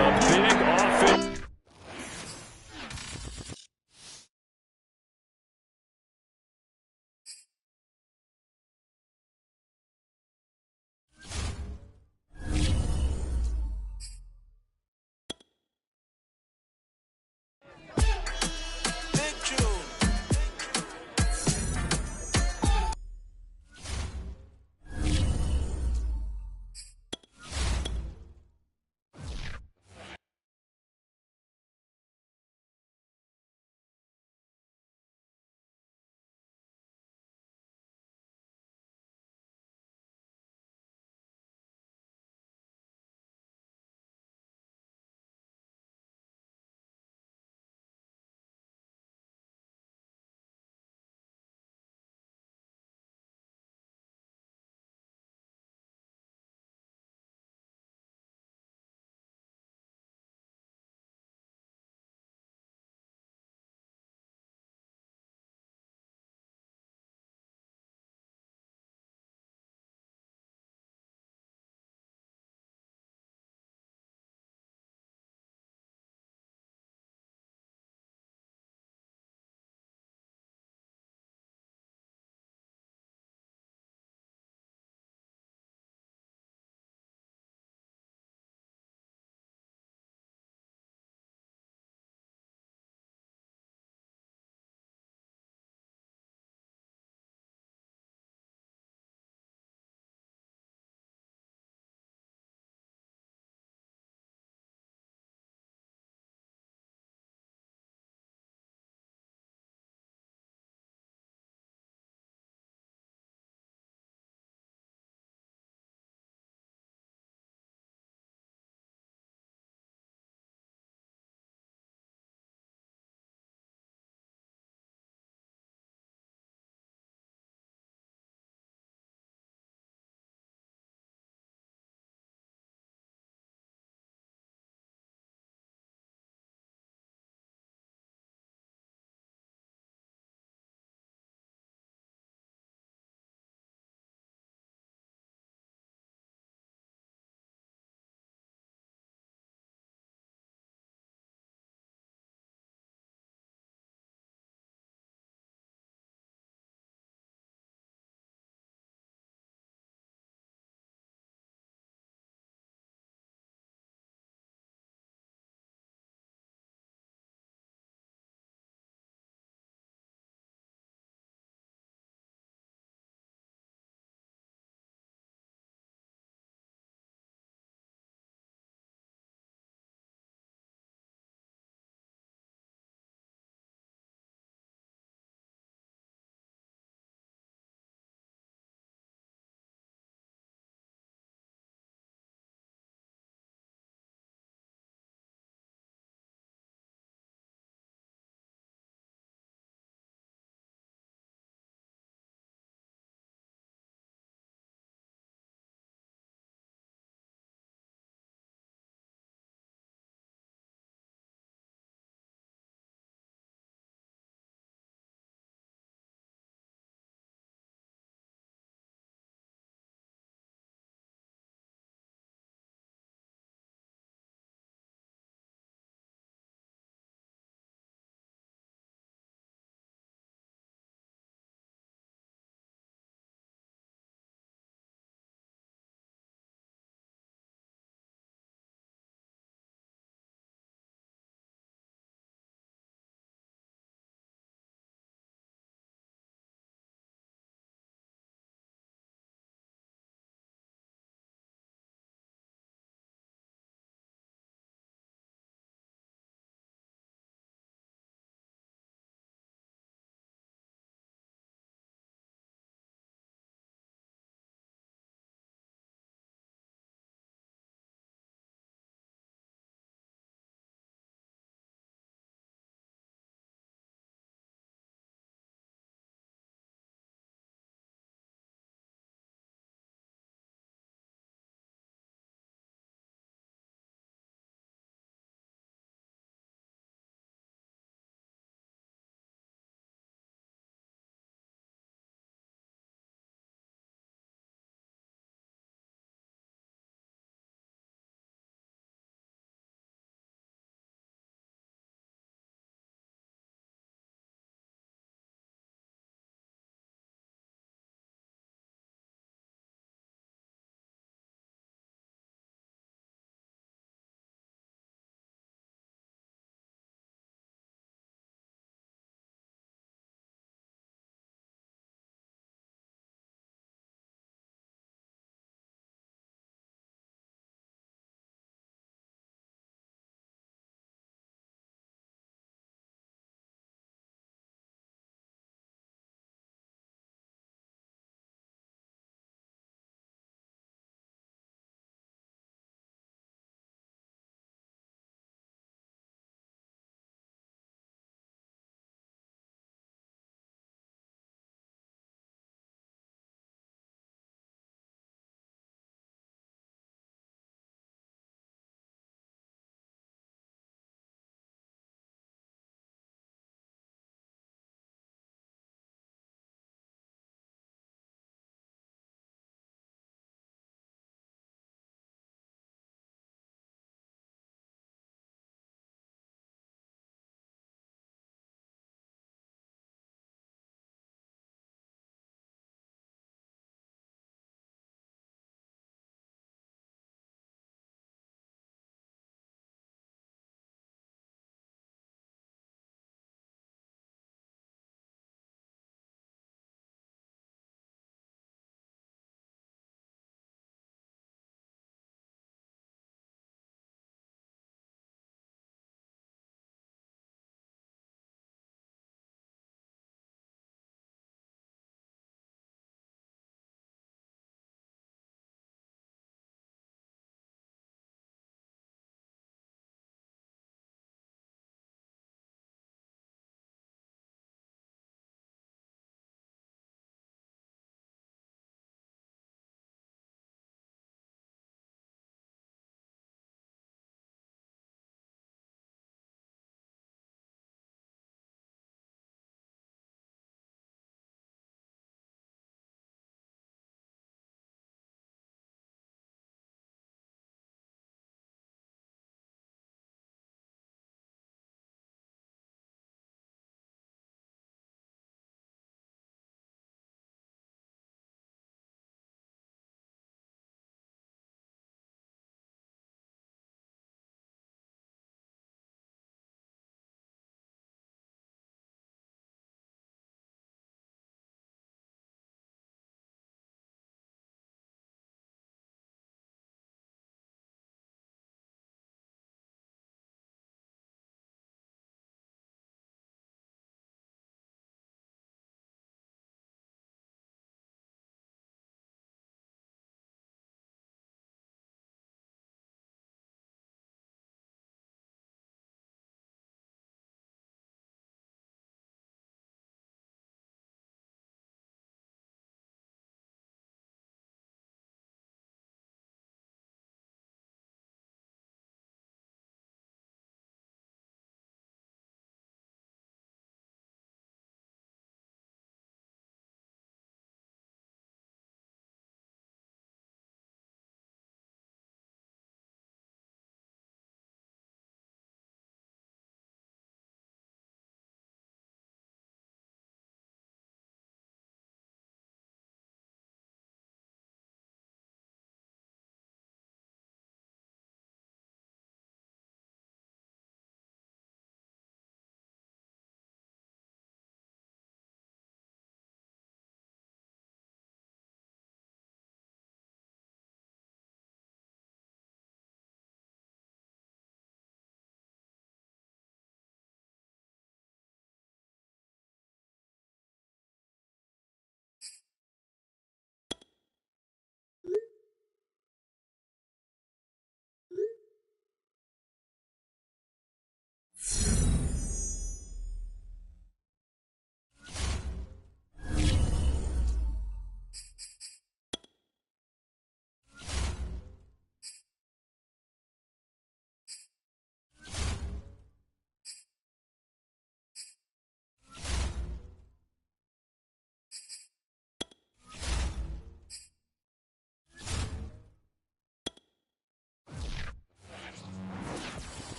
A big offense.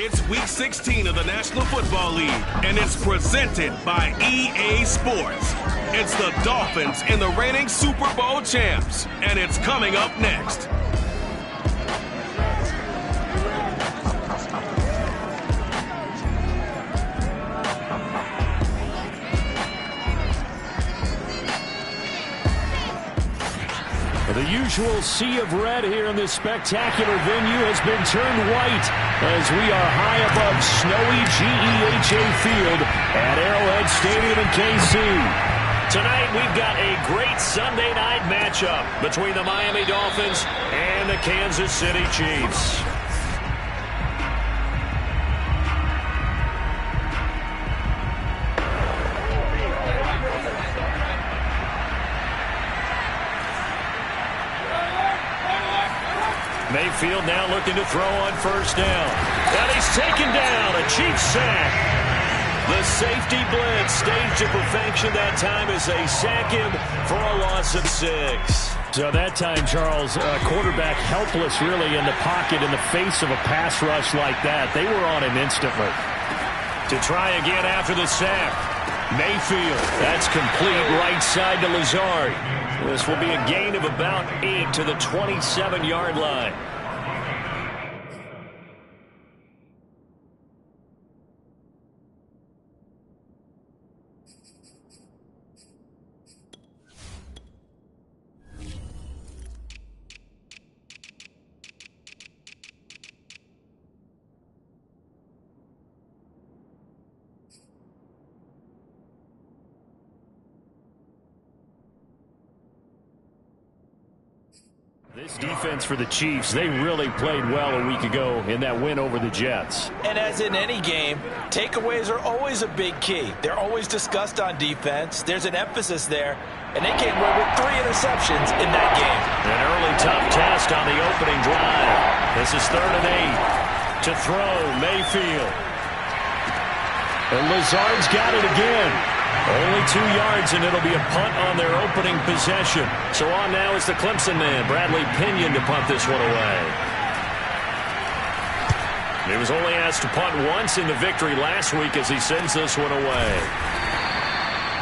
It's Week 16 of the National Football League, and it's presented by EA Sports. It's the Dolphins and the reigning Super Bowl champs, and it's coming up next. The usual sea of red here in this spectacular venue has been turned white as we are high above snowy GEHA Field at Arrowhead Stadium in KC. Tonight we've got a great Sunday night matchup between the Miami Dolphins and the Kansas City Chiefs. Mayfield now looking to throw on first down. And he's taken down. A Chiefs sack. The safety blitz staged to perfection that time as they sack him for a loss of 6. So that time, Charles, quarterback helpless really in the pocket in the face of a pass rush like that. They were on him instantly. To try again after the sack. Mayfield. That's complete right side to Lazard. This will be a gain of about 8 to the 27-yard line. This defense for the Chiefs, they really played well a week ago in that win over the Jets. And as in any game, takeaways are always a big key. They're always discussed on defense. There's an emphasis there, and they came away with 3 interceptions in that game. An early tough test on the opening drive. This is 3rd and 8 to throw. Mayfield. And Lazard's got it again. Only 2 yards, and it'll be a punt on their opening possession. So on now is the Clemson man, Bradley Pinion, to punt this one away. He was only asked to punt once in the victory last week as he sends this one away.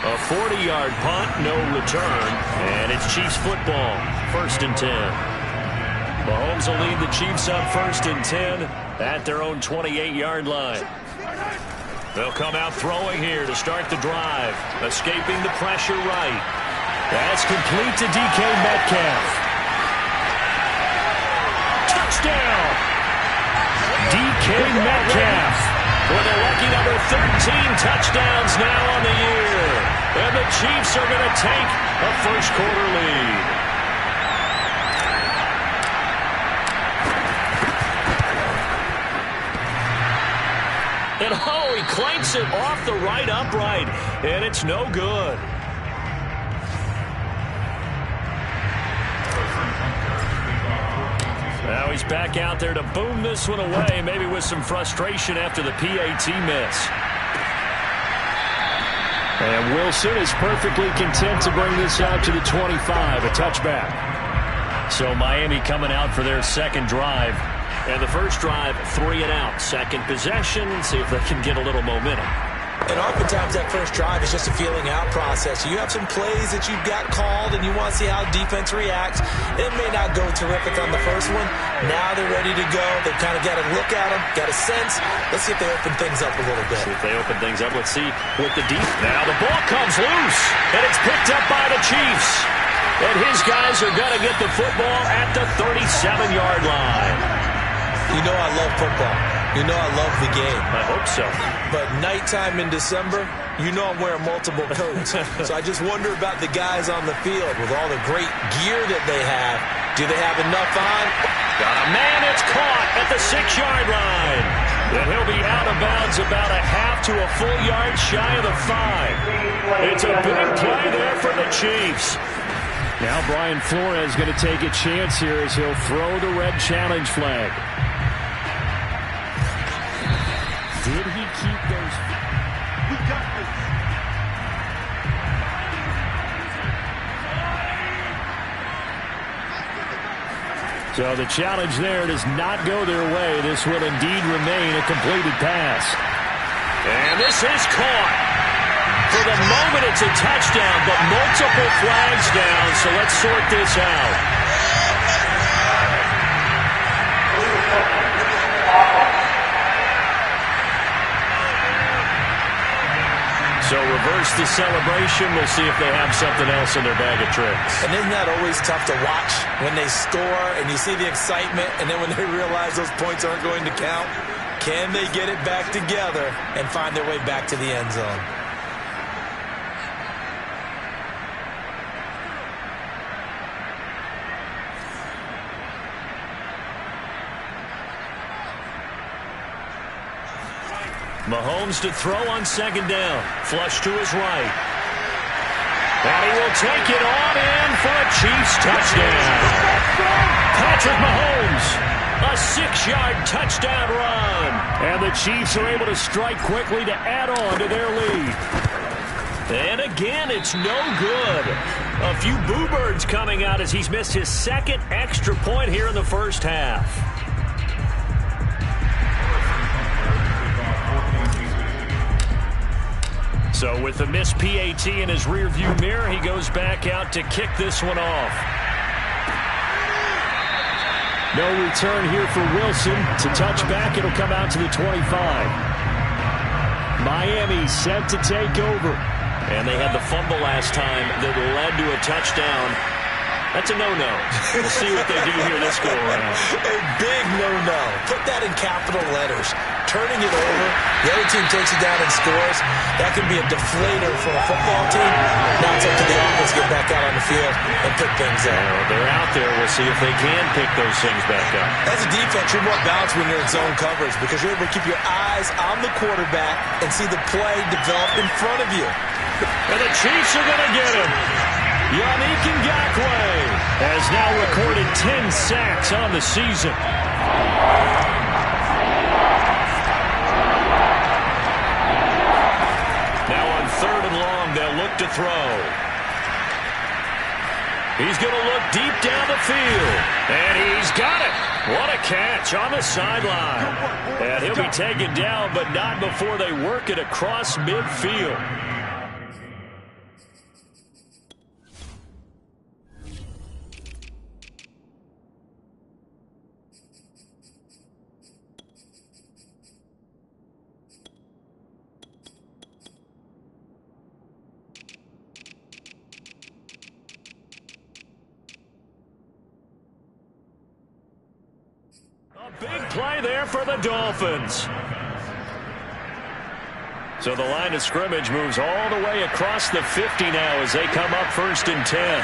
A 40-yard punt, no return, and it's Chiefs football, 1st and 10. Mahomes will lead the Chiefs up 1st and 10 at their own 28-yard line. They'll come out throwing here to start the drive. Escaping the pressure right. That's complete to DK Metcalf. Touchdown! DK Metcalf. For the lucky number 13 touchdowns now on the year. And the Chiefs are going to take a first quarter lead. And oh, he clanks it off the right upright, and it's no good. Now he's back out there to boom this one away, maybe with some frustration after the PAT miss. And Wilson is perfectly content to bring this out to the 25, a touchback. So Miami coming out for their second drive. And the first drive, 3 and out. Second possession, see if they can get a little momentum. And oftentimes that first drive is just a feeling out process. You have some plays that you've got called and you want to see how defense reacts. It may not go terrific on the first one. Now they're ready to go. They've kind of got to look at them, got a sense. Let's see if they open things up a little bit. See if they open things up. Let's see with the deep. Now the ball comes loose, and it's picked up by the Chiefs. And his guys are going to get the football at the 37-yard line. You know I love football. You know I love the game. I hope so. But nighttime in December, you know I'm wearing multiple coats. So I just wonder about the guys on the field with all the great gear that they have. Do they have enough on? Got a man that's caught at the 6-yard line. And he'll be out of bounds about a half to a full yard shy of the 5. It's a big play there for the Chiefs. Now Brian Flores going to take a chance here as he'll throw the red challenge flag. Did he keep those? We got this. So the challenge there does not go their way. This will indeed remain a completed pass. And this is caught. For the moment, it's a touchdown, but multiple flags down, so let's sort this out. So reverse the celebration. We'll see if they have something else in their bag of tricks. And isn't that always tough to watch when they score and you see the excitement, and then when they realize those points aren't going to count? Can they get it back together and find their way back to the end zone? Mahomes to throw on second down. Flush to his right. And he will take it on in for a Chiefs touchdown. Patrick Mahomes, a 6-yard touchdown run. And the Chiefs are able to strike quickly to add on to their lead. And again, it's no good. A few boo birds coming out as he's missed his second extra point here in the first half. So with the missed PAT in his rearview mirror, he goes back out to kick this one off. No return here for Wilson. To touch back, it'll come out to the 25. Miami set to take over. And they had the fumble last time that led to a touchdown. That's a no-no. We'll see what they do here this go-around. A big no-no. Put that in capital letters. Turning it over, the other team takes it down and scores. That can be a deflator for a football team. Now it's up to the offense to get back out on the field and pick things up. Well, they're out there. We'll see if they can pick those things back up. As a defense, you're more balanced when you're in zone coverage because you're able to keep your eyes on the quarterback and see the play develop in front of you. And the Chiefs are going to get him. Yannick Ngakoue has now recorded 10 sacks on the season. Now on 3rd and long, they'll look to throw. He's going to look deep down the field. And he's got it. What a catch on the sideline. And he'll be taken down, but not before they work it across midfield. Big play there for the Dolphins. So the line of scrimmage moves all the way across the 50 now as they come up 1st and 10.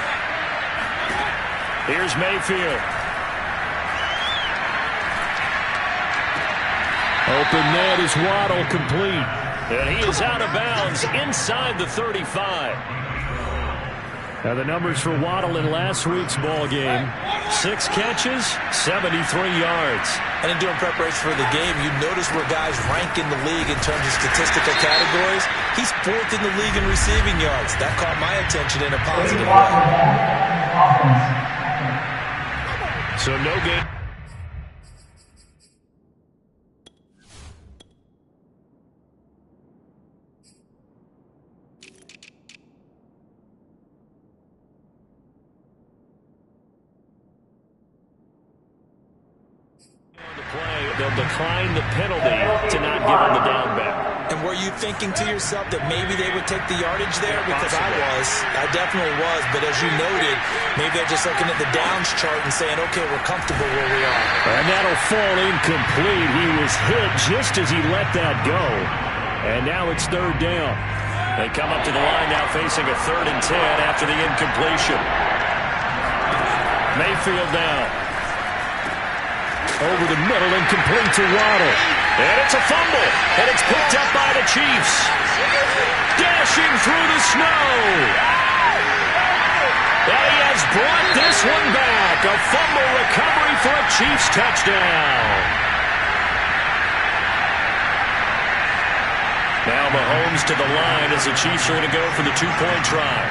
Here's Mayfield. Open net is Waddle, complete. And he is out of bounds inside the 35. Now the numbers for Waddle in last week's ball game: 6 catches, 73 yards. And in doing preparation for the game, you notice where guys rank in the league in terms of statistical categories. He's 4th in the league in receiving yards. That caught my attention in a positive way. So no gain. They'll decline the penalty to not give him the down back. And were you thinking to yourself that maybe they would take the yardage there? Because I definitely was. But as you noted, maybe they're just looking at the downs chart and saying, okay, we're comfortable where we are. And that'll fall incomplete. He was hit just as he let that go. And now it's 3rd down. They come up to the line now facing a 3rd and 10 after the incompletion. Mayfield down. Over the middle and complete to Waddle. And it's a fumble. And it's picked up by the Chiefs. Dashing through the snow. And he has brought this one back. A fumble recovery for a Chiefs touchdown. Now Mahomes to the line as the Chiefs are going to go for the 2-point try.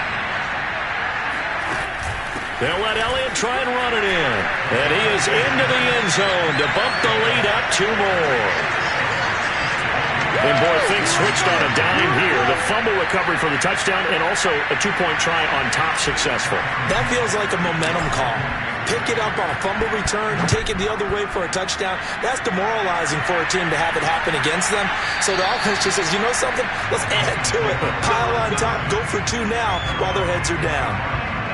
They'll let Elliott try and run it in. And he is into the end zone to bump the lead up 2 more. And boy, things switched on a dime here. The fumble recovery for the touchdown and also a 2-point try on top successful. That feels like a momentum call. Pick it up on a fumble return, take it the other way for a touchdown. That's demoralizing for a team to have it happen against them. So the offense just says, you know something? Let's add to it. Pile on top, go for 2 now while their heads are down.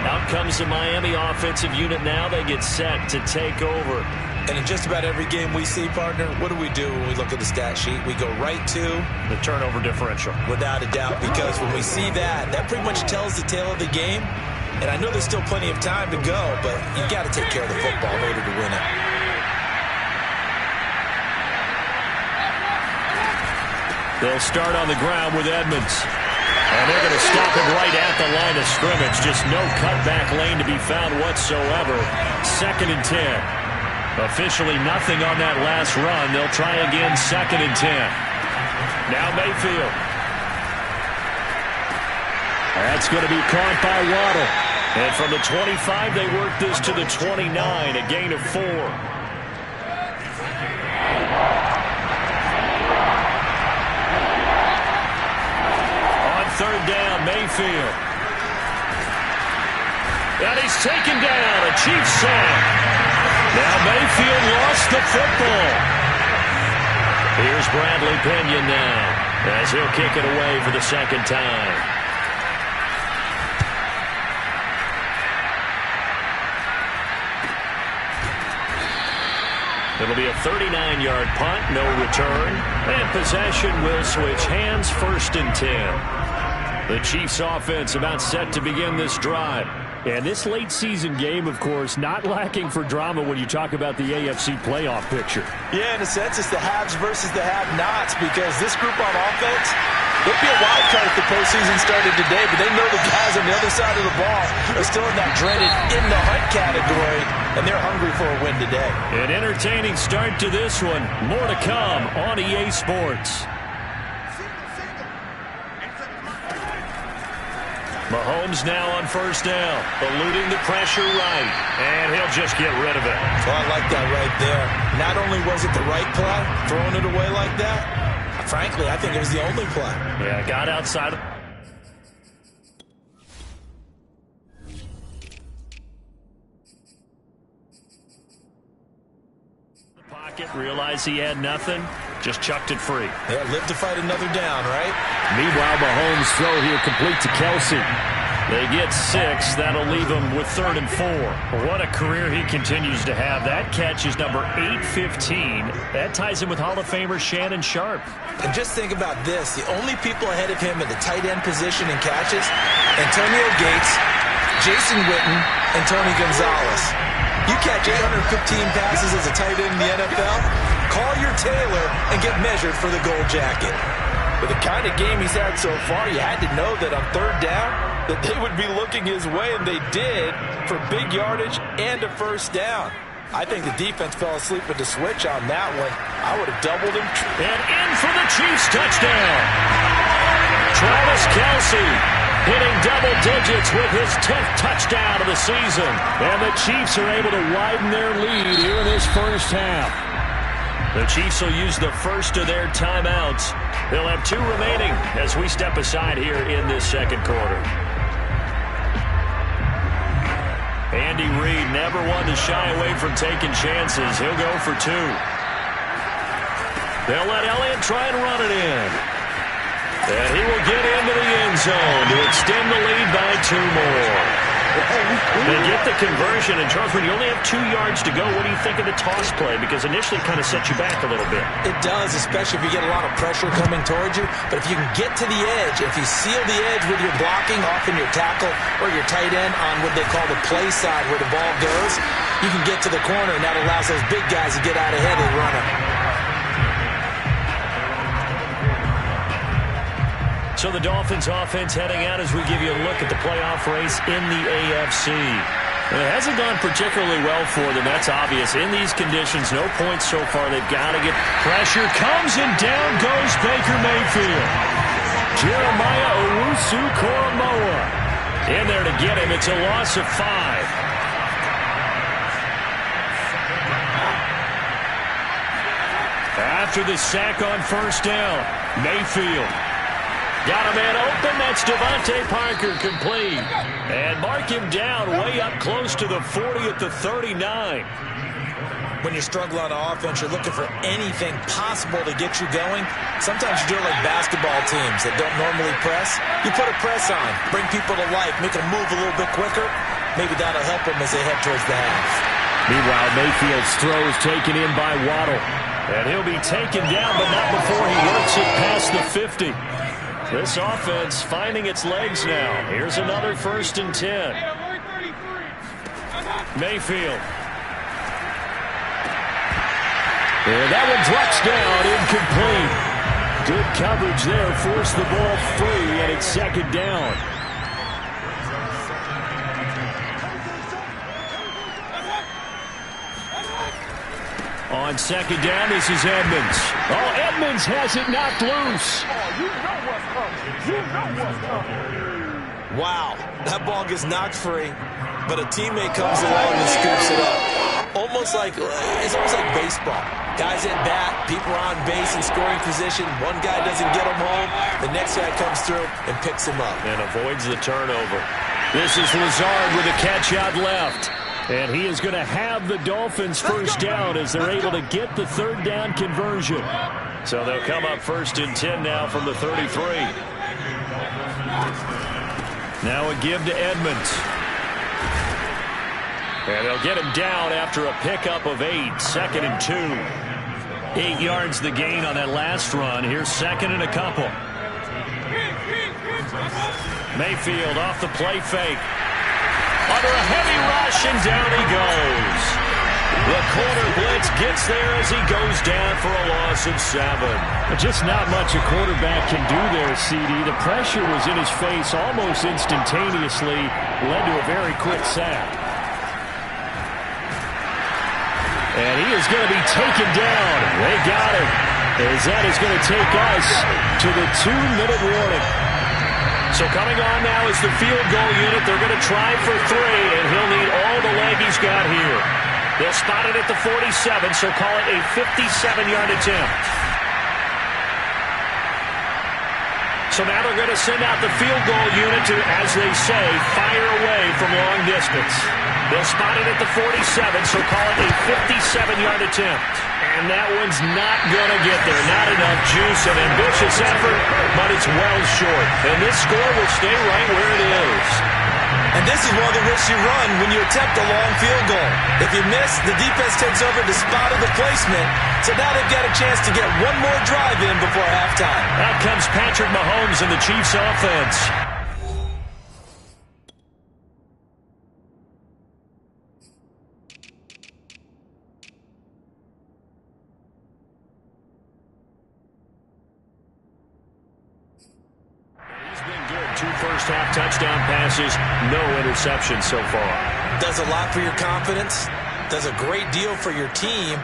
Out comes the Miami offensive unit now. They get set to take over. And in just about every game we see, partner, what do we do when we look at the stat sheet? We go right to the turnover differential. Without a doubt, because when we see that, that pretty much tells the tale of the game. And I know there's still plenty of time to go, but you got to take care of the football in order to win it. They'll start on the ground with Edmonds. And they're going to stop him right at the line of scrimmage. Just no cutback lane to be found whatsoever. 2nd and 10. Officially nothing on that last run. They'll try again, 2nd and 10. Now Mayfield. That's going to be caught by Waddle. And from the 25, they work this to the 29, a gain of 4. On 3rd down, Mayfield. And he's taken down, a Chiefs sack. Now Mayfield lost the football. Here's Bradley Pinion now, as he'll kick it away for the 2nd time. It'll be a 39-yard punt, no return, and possession will switch hands, 1st and 10. The Chiefs offense about set to begin this drive. And this late season game, of course, not lacking for drama when you talk about the AFC playoff picture. Yeah, in a sense, it's the haves versus the have-nots, because this group on offense, they'd be a wild card if the postseason started today, but they know the guys on the other side of the ball are still in that dreaded in the hunt category, and they're hungry for a win today. An entertaining start to this one. More to come on EA Sports. Mahomes now on 1st down, eluding the pressure right, and he'll just get rid of it. Well, I like that right there. Not only was it the right play, throwing it away like that, frankly, I think it was the only play. Yeah, got outside. The pocket, realized he had nothing, just chucked it free. Yeah, live to fight another down, right? Meanwhile, Mahomes' throw here complete to Kelsey. They get 6. That'll leave him with 3rd and 4. What a career he continues to have. That catch is number 815. That ties him with Hall of Famer Shannon Sharpe. And just think about this. The only people ahead of him in the tight end position in catches, Antonio Gates, Jason Witten, and Tony Gonzalez. You catch 815 passes as a tight end in the NFL, call your tailor and get measured for the gold jacket. With the kind of game he's had so far, you had to know that on 3rd down, that they would be looking his way, and they did, for big yardage and a 1st down. I think the defense fell asleep at the switch on that one. I would have doubled him. And in for the Chiefs touchdown. Travis Kelce hitting double digits with his 10th touchdown of the season. And the Chiefs are able to widen their lead here in this 1st half. The Chiefs will use the first of their timeouts. They'll have 2 remaining as we step aside here in this 2nd quarter. Andy Reid never one to shy away from taking chances. He'll go for 2. They'll let Elliott try and run it in. And he will get into the end zone to extend the lead by 2 more. They get the conversion, and Charles, when you only have 2 yards to go, what do you think of the toss play? Because initially it kind of sets you back a little bit. It does, especially if you get a lot of pressure coming towards you. But if you can get to the edge, if you seal the edge with your blocking, often your tackle or your tight end on what they call the play side where the ball goes, you can get to the corner, and that allows those big guys to get out ahead and run it. So the Dolphins offense heading out as we give you a look at the playoff race in the AFC. And it hasn't gone particularly well for them. That's obvious. In these conditions, no points so far. They've got to get pressure. Comes and down goes Baker Mayfield. Jeremiah Owusu-Koramoah in there to get him. It's a loss of 5. after the sack on first down. Mayfield. Got a man open. That's Devontae Parker, complete. And mark him down way up close to the 40 at the 39. When you struggle on offense, you're looking for anything possible to get you going. Sometimes you do it like basketball teams that don't normally press. You put a press on, bring people to life, make them move a little bit quicker. Maybe that'll help them as they head towards the half. Meanwhile, Mayfield's throw is taken in by Waddle. And he'll be taken down, but not before he works it past the 50. This offense finding its legs now. Here's another 1st and 10. Mayfield. And that one drops down, incomplete. Good coverage there, forced the ball free, and it's 2nd down. On 2nd down, this is Edmonds. Oh, Edmonds has it knocked loose. Wow, that ball gets knocked free, but a teammate comes along and scoops it up. It's almost like baseball. Guys at bat, people are on base in scoring position. One guy doesn't get him home. The next guy comes through and picks him up. And avoids the turnover. This is Lazard with a catch out left. And he is going to have the Dolphins first down as they're able to get the 3rd down conversion. So they'll come up 1st and 10 now from the 33. Now a give to Edmonds. And they'll get him down after a pickup of 8. 2nd and 2. 8 yards the gain on that last run. Here's 2nd and a couple. Mayfield off the play fake. Under a heavy rush, and down he goes. The corner blitz gets there as he goes down for a loss of 7. Just not much a quarterback can do there, CD. The pressure was in his face almost instantaneously, led to a very quick sack. And he is going to be taken down. They got him. As that is going to take us to the 2-minute warning. So coming on now is the field goal unit. They're going to try for 3, and he'll need all the leg he's got here. They'll spot it at the 47, so call it a 57-yard attempt. So now they're going to send out the field goal unit to, as they say, fire away from long distance. They'll spot it at the 47, so call it a 57-yard attempt. And that one's not going to get there. Not enough juice, an ambitious effort, but it's well short. And this score will stay right where it is. And this is one of the risks you run when you attempt a long field goal. If you miss, the defense takes over the spot of the placement. So now they've got a chance to get one more drive in before halftime. Out comes Patrick Mahomes and the Chiefs offense. First-half touchdown passes, no interceptions so far. Does a lot for your confidence, does a great deal for your team,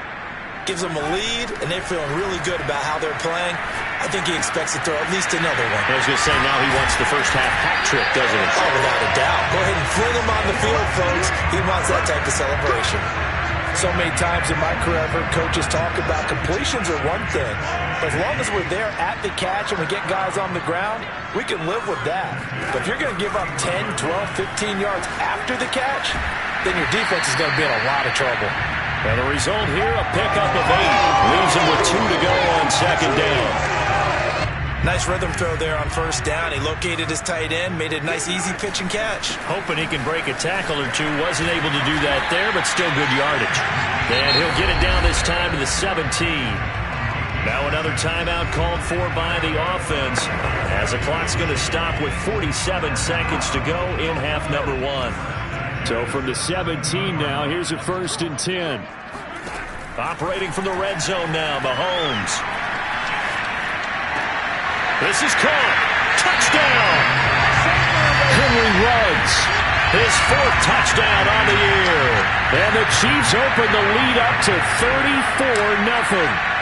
gives them a lead, and they're feeling really good about how they're playing. I think he expects to throw at least another one. I was going to say, now he wants the first-half hat trick, doesn't he? Oh, without a doubt. Go ahead and fling him on the field, folks. He wants that type of celebration. So many times in my career, I've heard coaches talk about completions are one thing. As long as we're there at the catch and we get guys on the ground, we can live with that. But if you're going to give up 10, 12, 15 yards after the catch, then your defense is going to be in a lot of trouble. And the result here, a pickup of 8. Leaves him with 2 to go on 2nd down. Nice rhythm throw there on 1st down. He located his tight end, made a nice easy pitch and catch. Hoping he can break a tackle or two. Wasn't able to do that there, but still good yardage. And he'll get it down this time to the 17. Now another timeout called for by the offense, as the clock's going to stop with 47 seconds to go in half number 1. So from the 17 now, here's a 1st and 10. Operating from the red zone now, Mahomes. This is caught. Touchdown! Henry Ruggs. His 4th touchdown on the year. And the Chiefs open the lead up to 34-0.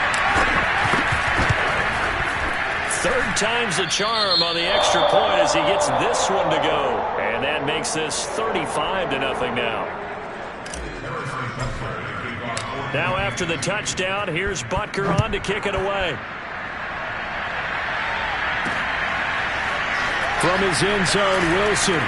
Third time's the charm on the extra point as he gets this one to go. And that makes this 35-0 now. Now after the touchdown, here's Punter on to kick it away. From his end zone, Wilson.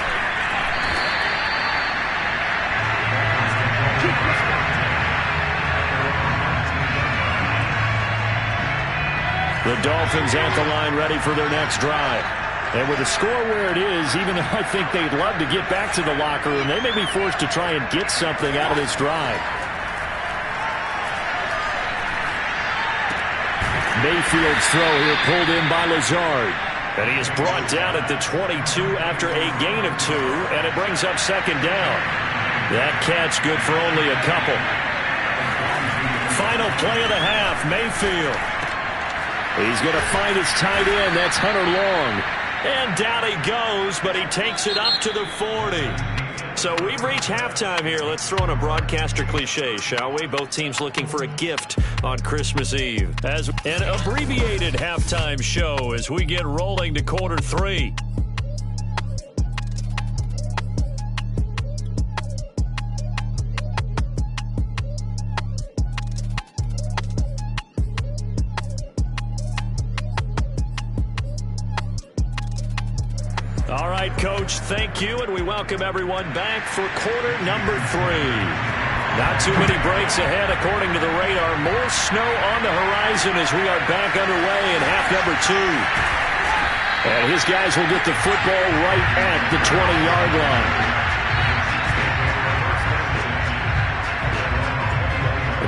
The Dolphins at the line ready for their next drive. And with the score where it is, even though I think they'd love to get back to the locker room, they may be forced to try and get something out of this drive. Mayfield's throw here pulled in by Lazard. And he is brought down at the 22 after a gain of 2, and it brings up second down. That catch good for only a couple. Final play of the half, Mayfield. He's going to find his tight end. That's Hunter Long. And down he goes, but he takes it up to the 40. So we've reached halftime here. Let's throw in a broadcaster cliche, shall we? Both teams looking for a gift on Christmas Eve. As an abbreviated halftime show as we get rolling to quarter 3. All right, Coach, thank you, and we welcome everyone back for quarter number 3. Not too many breaks ahead according to the radar. More snow on the horizon as we are back underway in half number 2. And his guys will get the football right at the 20-yard line.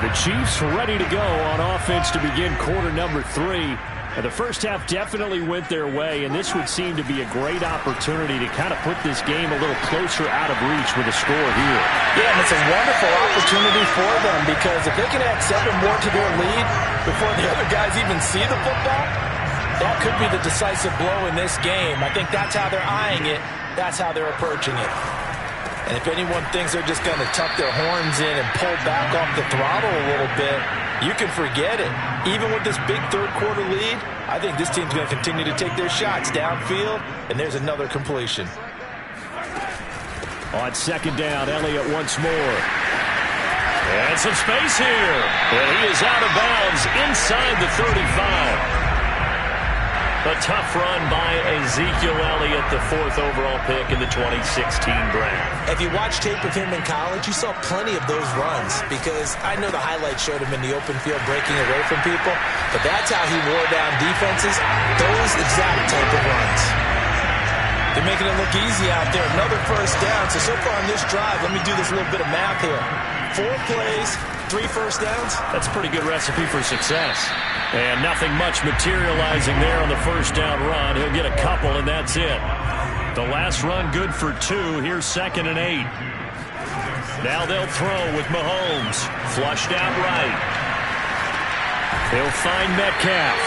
The Chiefs ready to go on offense to begin quarter number 3. And the first half definitely went their way, and this would seem to be a great opportunity to kind of put this game a little closer out of reach with a score here. Yeah, and it's a wonderful opportunity for them because if they can add 7 more to their lead before the other guys even see the football, that could be the decisive blow in this game. I think that's how they're eyeing it. That's how they're approaching it. And if anyone thinks they're just going to tuck their horns in and pull back off the throttle a little bit, you can forget it. Even with this big third-quarter lead, I think this team's going to continue to take their shots downfield, and there's another completion. On second down, Elliott once more. And some space here. And he is out of bounds inside the 35. A tough run by Ezekiel Elliott, the 4th overall pick in the 2016 draft. If you watch tape of him in college, you saw plenty of those runs because I know the highlights showed him in the open field breaking away from people, but that's how he wore down defenses, those exact type of runs. They're making it look easy out there. Another first down. So far on this drive, let me do this little bit of math here. 4 plays, 3 first downs. That's a pretty good recipe for success. And nothing much materializing there on the first down run. He'll get a couple, and that's it. The last run good for 2. Here's 2nd and 8. Now they'll throw with Mahomes. Flushed out right. He'll find Metcalf.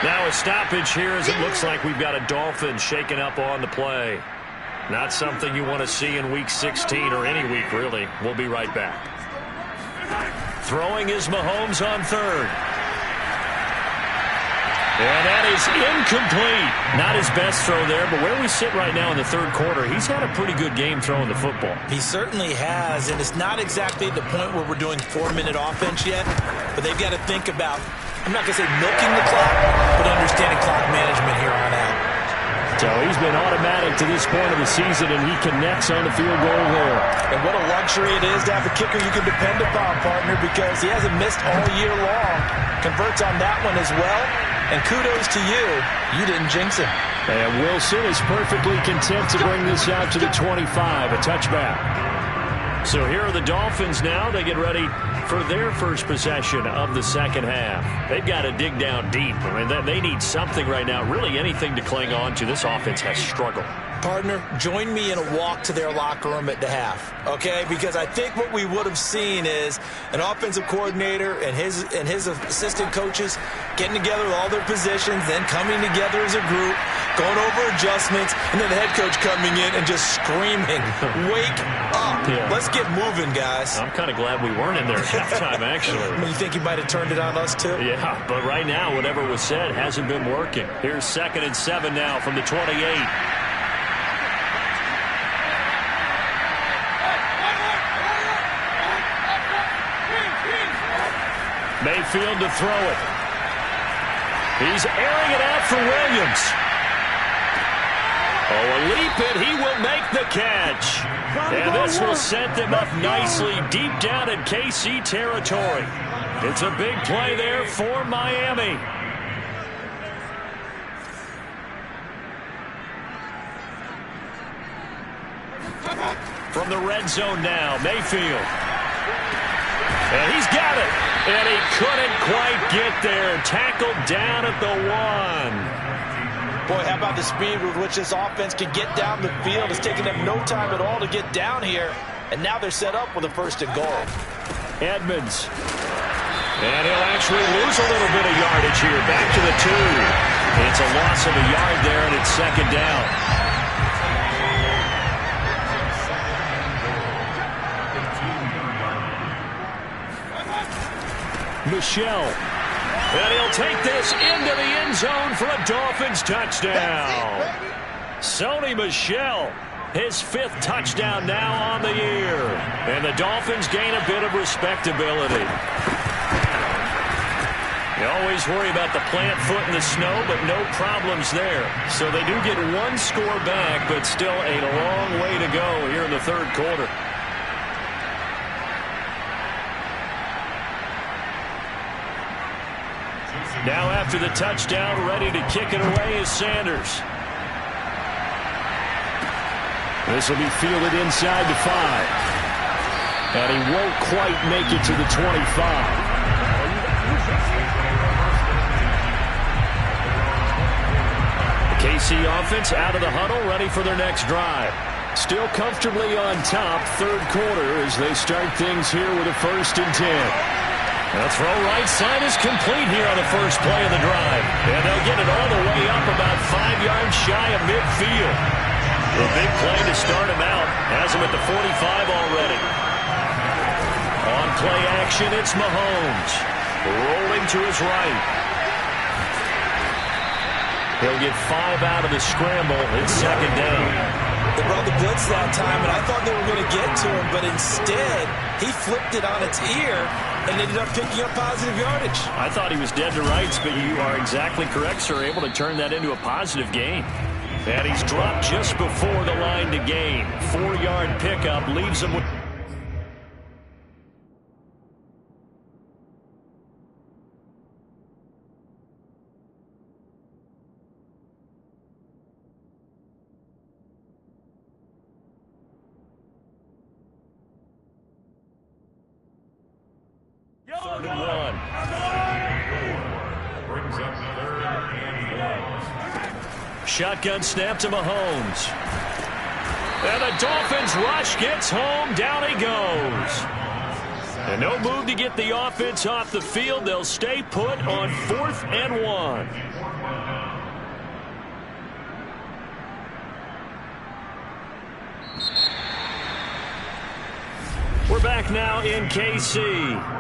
Now a stoppage here as it looks like we've got a Dolphin shaken up on the play. Not something you want to see in Week 16 or any week, really. We'll be right back. Throwing is Mahomes on 3rd. And that is incomplete. Not his best throw there, but where we sit right now in the third quarter, he's had a pretty good game throwing the football. He certainly has, and it's not exactly the point where we're doing 4-minute offense yet, but they've got to think about, I'm not going to say milking the clock, but understanding clock management here on out. So he's been automatic to this point of the season, and he connects on the field goal there. And what a luxury it is to have a kicker you can depend upon, partner, because he hasn't missed all year long. Converts on that one as well. And kudos to you. You didn't jinx him. And Wilson is perfectly content to bring this out to the 25, a touchback. So here are the Dolphins now. They get ready for their first possession of the second half. They've got to dig down deep. I mean, they need something right now, really anything to cling on to. This offense has struggled. Partner, join me in a walk to their locker room at the half, okay? Because I think what we would have seen is an offensive coordinator and his assistant coaches getting together with all their positions, then coming together as a group, going over adjustments, and then the head coach coming in and just screaming, wake up. Yeah. Let's get moving, guys. I'm kind of glad we weren't in there at halftime, actually. You think he might have turned it on us, too? Yeah, but right now, whatever was said hasn't been working. Here's 2nd and 7 now from the 28. Mayfield to throw it. He's airing it out for Williams. Oh, a leap, and he will make the catch. And this will set them up nicely deep down in KC territory. It's a big play there for Miami. From the red zone now, Mayfield. And he's got it. And he couldn't quite get there. Tackled down at the 1. Boy, how about the speed with which this offense can get down the field? It's taking them no time at all to get down here. And now they're set up with a 1st and goal. Edmonds. And he'll actually lose a little bit of yardage here. Back to the 2. It's a loss of a yard there, and it's 2nd down. Michel. And he'll take this into the end zone for a Dolphins touchdown. Sony Michel, his 5th touchdown now on the year. And the Dolphins gain a bit of respectability. You always worry about the plant foot in the snow, but no problems there. So they do get 1 score back, but still a long way to go here in the 3rd quarter. Now after the touchdown, ready to kick it away is Sanders. This will be fielded inside the 5. And he won't quite make it to the 25. The KC offense out of the huddle, ready for their next drive. Still comfortably on top, 3rd quarter as they start things here with a 1st and 10. The throw right side is complete here on the first play of the drive. And they'll get it all the way up about 5 yards shy of midfield. A big play to start him out. Has him at the 45 already. On play action, it's Mahomes. Rolling to his right. He'll get 5 out of the scramble. It's 2nd down. They brought the blitz that time, and I thought they were going to get to him, but instead, he flipped it on its ear and ended up picking up positive yardage. I thought he was dead to rights, but you are exactly correct, sir. Able to turn that into a positive gain. And he's dropped just before the line to gain. 4-yard pickup leaves him with... Shotgun snap to Mahomes. And the Dolphins rush gets home. Down he goes. And no move to get the offense off the field. They'll stay put on 4th and 1. We're back now in KC.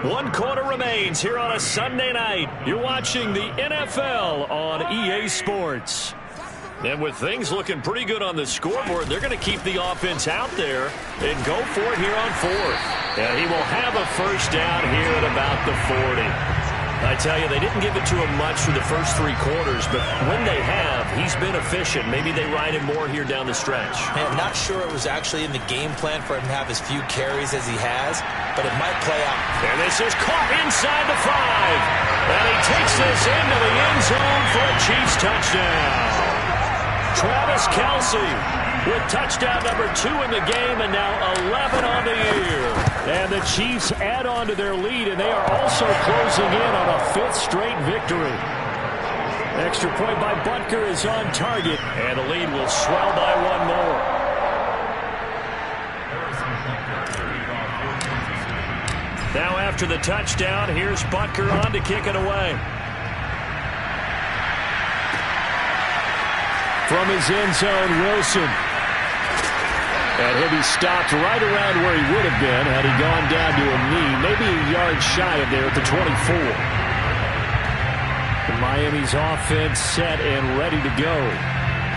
1 quarter remains here on a Sunday night. You're watching the NFL on EA Sports. And with things looking pretty good on the scoreboard, they're going to keep the offense out there and go for it here on 4th. And he will have a 1st down here at about the 40. I tell you, they didn't give it to him much for the first 3 quarters, but when they have, he's been efficient. Maybe they ride him more here down the stretch. Man, not sure it was actually in the game plan for him to have as few carries as he has, but it might play out. And this is caught inside the 5. And he takes this into the end zone for a Chiefs touchdown. Travis Kelce with touchdown number 2 in the game, and now 11 on the year. And the Chiefs add on to their lead, and they are also closing in on a 5th straight victory. Extra point by Punter is on target, and the lead will swell by 1 more. Now after the touchdown, here's Punter on to kick it away. From his end zone, Wilson. And he'll be stopped right around where he would have been had he gone down to a knee, maybe a yard shy of there at the 24. Miami's offense set and ready to go.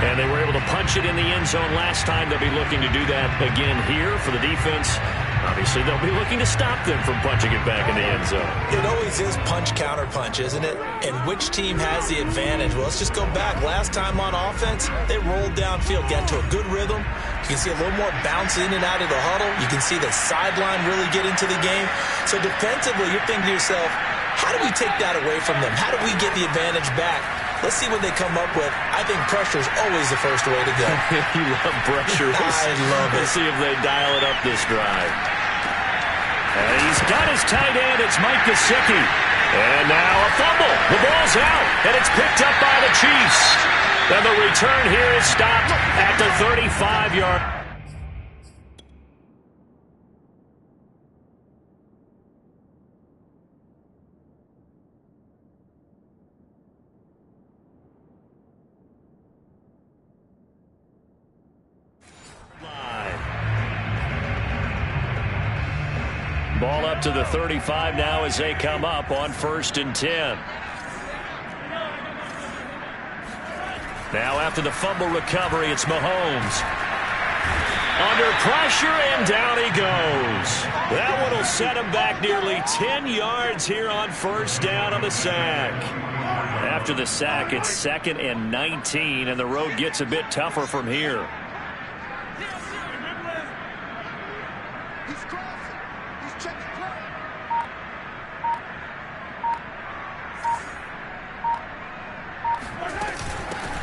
And they were able to punch it in the end zone last time. They'll be looking to do that again here for the defense. Obviously, they'll be looking to stop them from punching it back in the end zone. It always is punch-counter-punch, isn't it? And which team has the advantage? Well, let's just go back. Last time on offense, they rolled downfield, got to a good rhythm. You can see a little more bounce in and out of the huddle. You can see the sideline really get into the game. So defensively, you're thinking to yourself, how do we take that away from them? How do we get the advantage back? Let's see what they come up with. I think pressure is always the first way to go. You love pressure. I love it. Let's see if they dial it up this drive. And he's got his tight end. It's Mike Gesicki. And now a fumble. The ball's out, and it's picked up by the Chiefs. And the return here is stopped at the 35-yard. Ball up to the 35 now as they come up on 1st and 10. Now after the fumble recovery, it's Mahomes. Under pressure, and down he goes. That one will set him back nearly 10 yards here on 1st down on the sack. After the sack, it's 2nd and 19, and the road gets a bit tougher from here.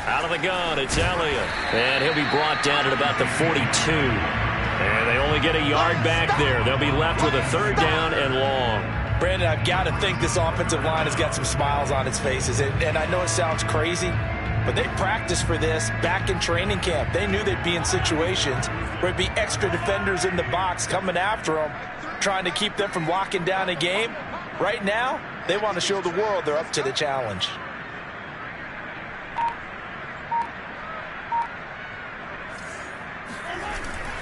Out of the gun, it's Elliott. And he'll be brought down at about the 42. And they only get a yard back there. They'll be left with a 3rd down and long. Brandon, I've got to think this offensive line has got some smiles on its faces. And I know it sounds crazy, but they practiced for this back in training camp. They knew they'd be in situations where it'd be extra defenders in the box coming after them, trying to keep them from locking down a game. Right now, they want to show the world they're up to the challenge.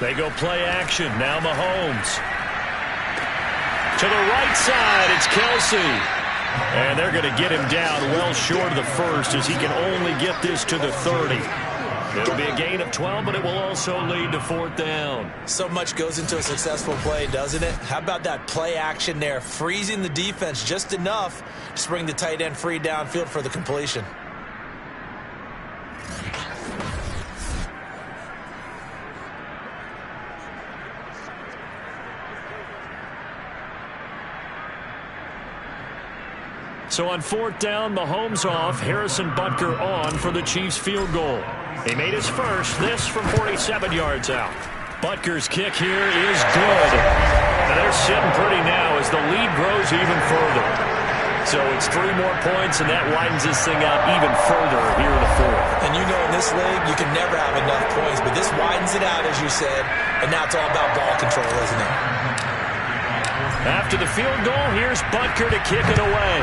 They go play action. Now Mahomes. To the right side, it's Kelsey. And they're going to get him down well short of the 1st as he can only get this to the 30. It'll be a gain of 12, but it will also lead to 4th down. So much goes into a successful play, doesn't it? How about that play action there? Freezing the defense just enough to bring the tight end free downfield for the completion. So on 4th down, Mahomes off, Harrison Butker on for the Chiefs field goal. He made his first, this from 47 yards out. Butker's kick here is good. And they're sitting pretty now as the lead grows even further. So it's 3 more points, and that widens this thing out even further here in the 4th. And you know in this league, you can never have enough points, but this widens it out, as you said, and now it's all about ball control, isn't it? After the field goal, here's Butker to kick it away.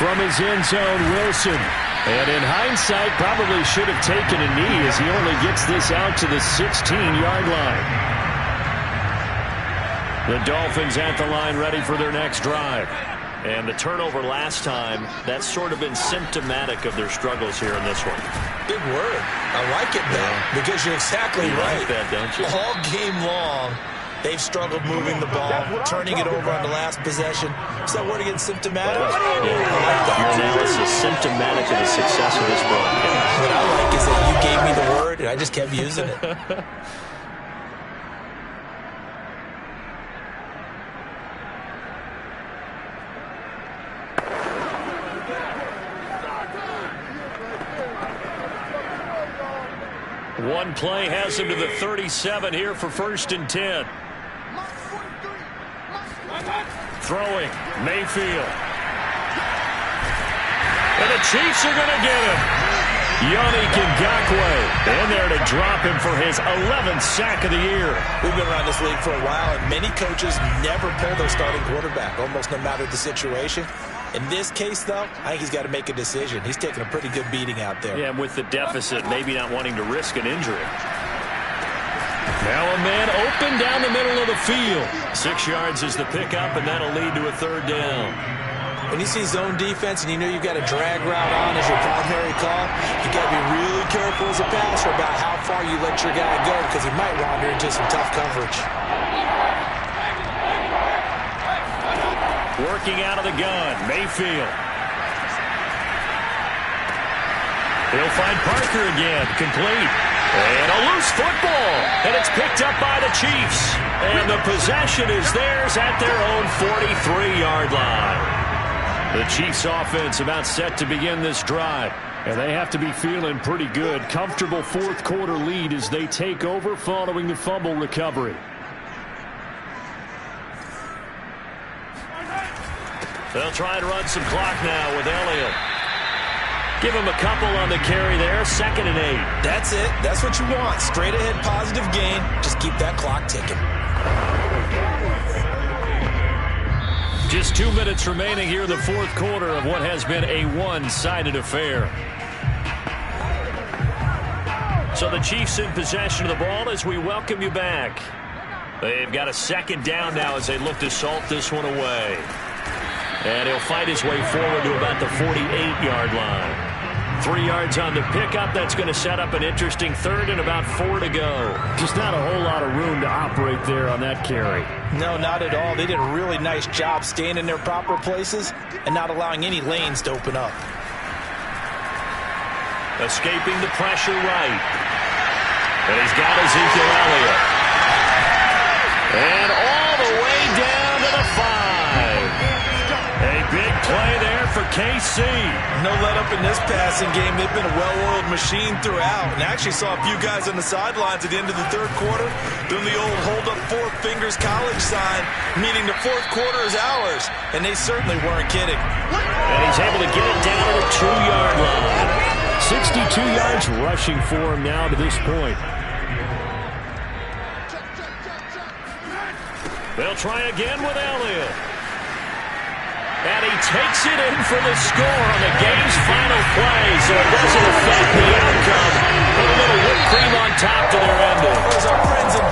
From his end zone, Wilson. And in hindsight, probably should have taken a knee as he only gets this out to the 16-yard line. The Dolphins at the line ready for their next drive. And the turnover last time, that's sort of been symptomatic of their struggles here in this one. Big word. I like it, though, because you're exactly right. You like that, don't you? All game long, they've struggled moving the ball, turning it over on the last possession. Is that word again, symptomatic? Yeah, I like that. Your analysis is symptomatic of the success of this broadcast. What I like is that you gave me the word, and I just kept using it. One play has him to the 37 here for 1st and 10. Throwing, Mayfield. And the Chiefs are going to get him. Yannick Ngakoue in there to drop him for his 11th sack of the year. We've been around this league for a while, and many coaches never pull their starting quarterback, almost no matter the situation. In this case, though, I think he's got to make a decision. He's taking a pretty good beating out there. Yeah, and with the deficit, maybe not wanting to risk an injury. Now a man open down the middle of the field. 6 yards is the pickup, and that'll lead to a 3rd down. When you see zone defense and you know you've got a drag route on as your primary call, you got to be really careful as a passer about how far you let your guy go because he might wander into some tough coverage. Working out of the gun, Mayfield. He'll find Parker again, complete. And a loose football, and it's picked up by the Chiefs. And the possession is theirs at their own 43-yard line. The Chiefs offense about set to begin this drive. And they have to be feeling pretty good. Comfortable fourth quarter lead as they take over following the fumble recovery. They'll try and run some clock now with Elliott. Give him a couple on the carry there. 2nd and 8. That's it. That's what you want. Straight ahead positive gain. Just keep that clock ticking. Just 2 minutes remaining here in the fourth quarter of what has been a one-sided affair. So the Chiefs in possession of the ball as we welcome you back. They've got a 2nd down now as they look to salt this one away. And he'll fight his way forward to about the 48-yard line. 3 yards on the pickup. That's going to set up an interesting 3rd and about 4 to go. Just not a whole lot of room to operate there on that carry. No, not at all. They did a really nice job staying in their proper places and not allowing any lanes to open up. Escaping the pressure right. And he's got Ezekiel Elliott. And all the way down to the 5. A big play there for KC. No let up in this passing game. They've been a well-oiled machine throughout. And I actually saw a few guys on the sidelines at the end of the third quarter doing the old hold up 4 fingers college sign, meaning the fourth quarter is ours. And they certainly weren't kidding. And he's able to get it down to the 2-yard line. 62 yards rushing for him now to this point. They'll try again with Elliott. And he takes it in for the score on the game's final play, so it doesn't affect the outcome. Put a little whipped cream on top to their ending. As our friends in